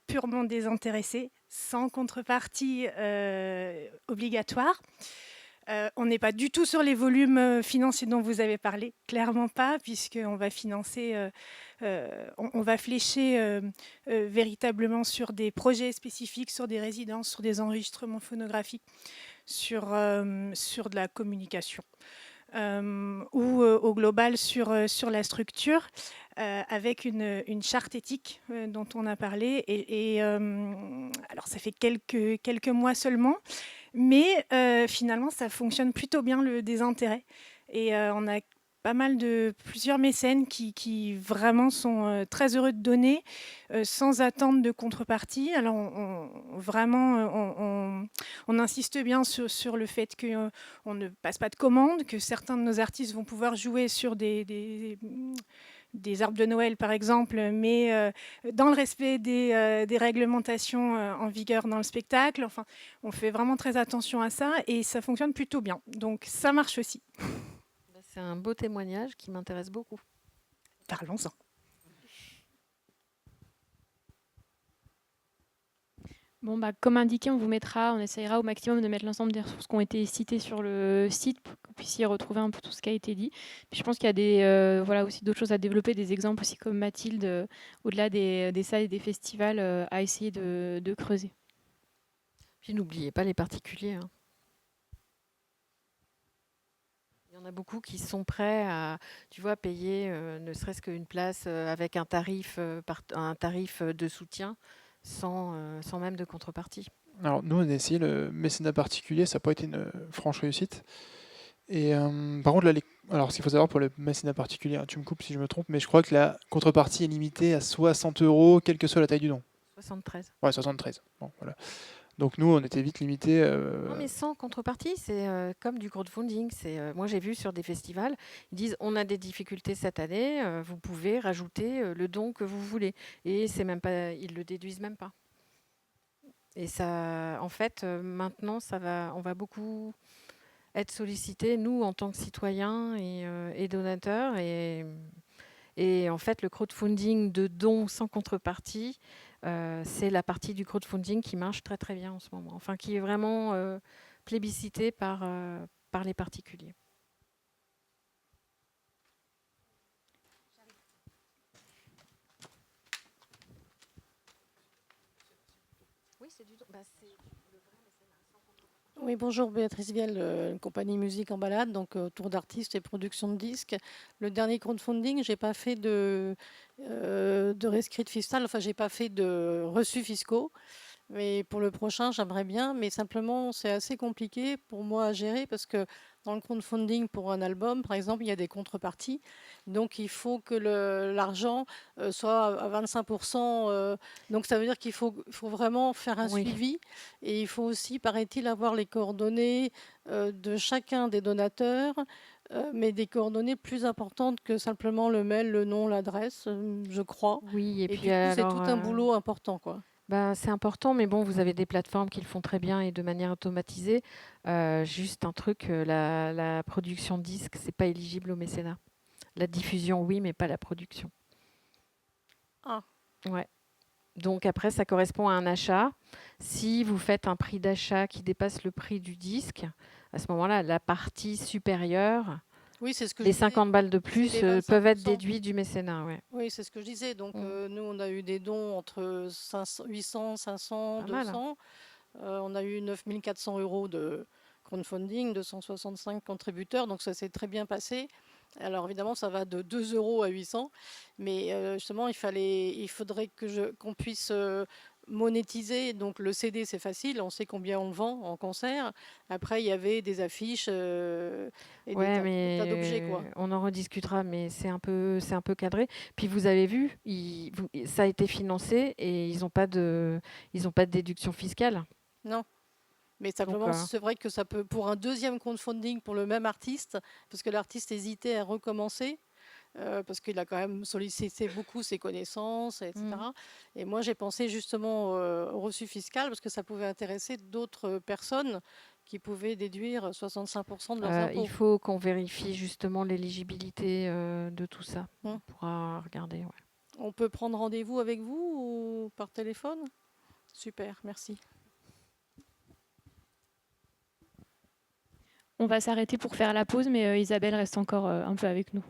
purement désintéressé, sans contrepartie obligatoire. On n'est pas du tout sur les volumes financiers dont vous avez parlé, clairement pas, puisqu'on va financer, on va flécher véritablement sur des projets spécifiques, sur des résidences, sur des enregistrements phonographiques, sur de la communication. Ou au global sur la structure, avec une charte éthique dont on a parlé. Alors, ça fait quelques mois seulement, mais finalement, ça fonctionne plutôt bien, le désintérêt. Et on a plusieurs mécènes qui vraiment sont très heureux de donner sans attente de contrepartie. Alors on insiste bien sur le fait qu'on ne passe pas de commande, que certains de nos artistes vont pouvoir jouer sur des arbres de Noël par exemple, mais dans le respect des réglementations en vigueur dans le spectacle. Enfin, on fait vraiment très attention à ça et ça fonctionne plutôt bien. Donc ça marche aussi. C'est un beau témoignage qui m'intéresse beaucoup. Parlons-en. Bon, comme indiqué, on essayera au maximum de mettre l'ensemble des ressources qui ont été citées sur le site pour que vous puissiez retrouver un peu tout ce qui a été dit. Puis je pense qu'il y a aussi d'autres choses à développer, des exemples aussi comme Mathilde, au-delà des salles et des festivals, à essayer de creuser. Puis n'oubliez pas les particuliers. Il y en a beaucoup qui sont prêts à, payer ne serait-ce qu'une place avec un tarif de soutien sans même de contrepartie. Alors nous, on a essayé le mécénat particulier, ça n'a pas été une franche réussite. Et par contre, là, alors ce qu'il faut savoir pour le mécénat particulier, tu me coupes si je me trompe, mais je crois que la contrepartie est limitée à 60 €, quelle que soit la taille du don. 73. Ouais, 73. Bon, voilà. Donc nous, on était vite limité. Non, mais sans contrepartie, c'est comme du crowdfunding. Moi, j'ai vu sur des festivals, ils disent on a des difficultés cette année, vous pouvez rajouter le don que vous voulez. Et c'est même pas, ils le déduisent même pas. Et ça, en fait, maintenant, on va beaucoup être sollicités, nous, en tant que citoyens et donateurs. Et en fait, le crowdfunding de dons sans contrepartie, c'est la partie du crowdfunding qui marche très très bien en ce moment. Enfin, qui est vraiment plébiscitée par les particuliers. Oui, c'est du don. Oui, bonjour, Béatrice Vielle, compagnie Musique en balade, donc autour d'artistes et production de disques. Le dernier crowdfunding, j'ai pas fait de rescrit fiscal, enfin, j'ai pas fait de reçus fiscaux. Mais pour le prochain, j'aimerais bien, mais simplement, c'est assez compliqué pour moi à gérer parce que dans le crowdfunding pour un album, par exemple, il y a des contreparties. Donc, il faut que l'argent soit à 25%. Donc, ça veut dire qu'il faut vraiment faire un Oui. suivi. Et il faut aussi, paraît-il, avoir les coordonnées de chacun des donateurs, mais des coordonnées plus importantes que simplement le mail, le nom, l'adresse, je crois. Oui, et Et puis du coup, c'est alors, tout un boulot important, quoi. c'est important, mais bon, vous avez des plateformes qui le font très bien et de manière automatisée. Juste un truc, la production de disques, c'est pas éligible au mécénat. La diffusion, oui, mais pas la production. Ah. Ouais. Donc après, ça correspond à un achat. Si vous faites un prix d'achat qui dépasse le prix du disque, à ce moment-là, la partie supérieure, Oui, c'est ce que je les disais. 50 balles de C'est plus les peuvent être 25%. déduits du mécénat. Ouais. Oui, c'est ce que je disais. Donc, nous, on a eu des dons entre 800, 500, Pas mal. 200. On a eu 9 400 euros de crowdfunding, 265 contributeurs. Donc, ça s'est très bien passé. Alors, évidemment, ça va de 2 euros à 800. Mais justement, il faudrait qu'on puisse monétiser. Donc, le CD, c'est facile. On sait combien on le vend en concert. Après, il y avait des affiches et Ouais, des tas d'objets, quoi. mais on en rediscutera, mais c'est un peu cadré. Puis vous avez vu, ça a été financé et ils n'ont pas de déduction fiscale. Non. Mais Donc, simplement, c'est vrai que ça peut, pour un deuxième crowdfunding pour le même artiste, parce que l'artiste hésitait à recommencer, parce qu'il a quand même sollicité beaucoup ses connaissances, etc. Et moi, j'ai pensé justement au reçu fiscal, parce que ça pouvait intéresser d'autres personnes qui pouvaient déduire 65% de leurs impôts. il faut qu'on vérifie justement l'éligibilité de tout ça. Hum. On pourra regarder. Ouais. On peut prendre rendez-vous avec vous ou par téléphone? Super, merci. On va s'arrêter pour faire la pause, mais Isabelle reste encore un peu avec nous.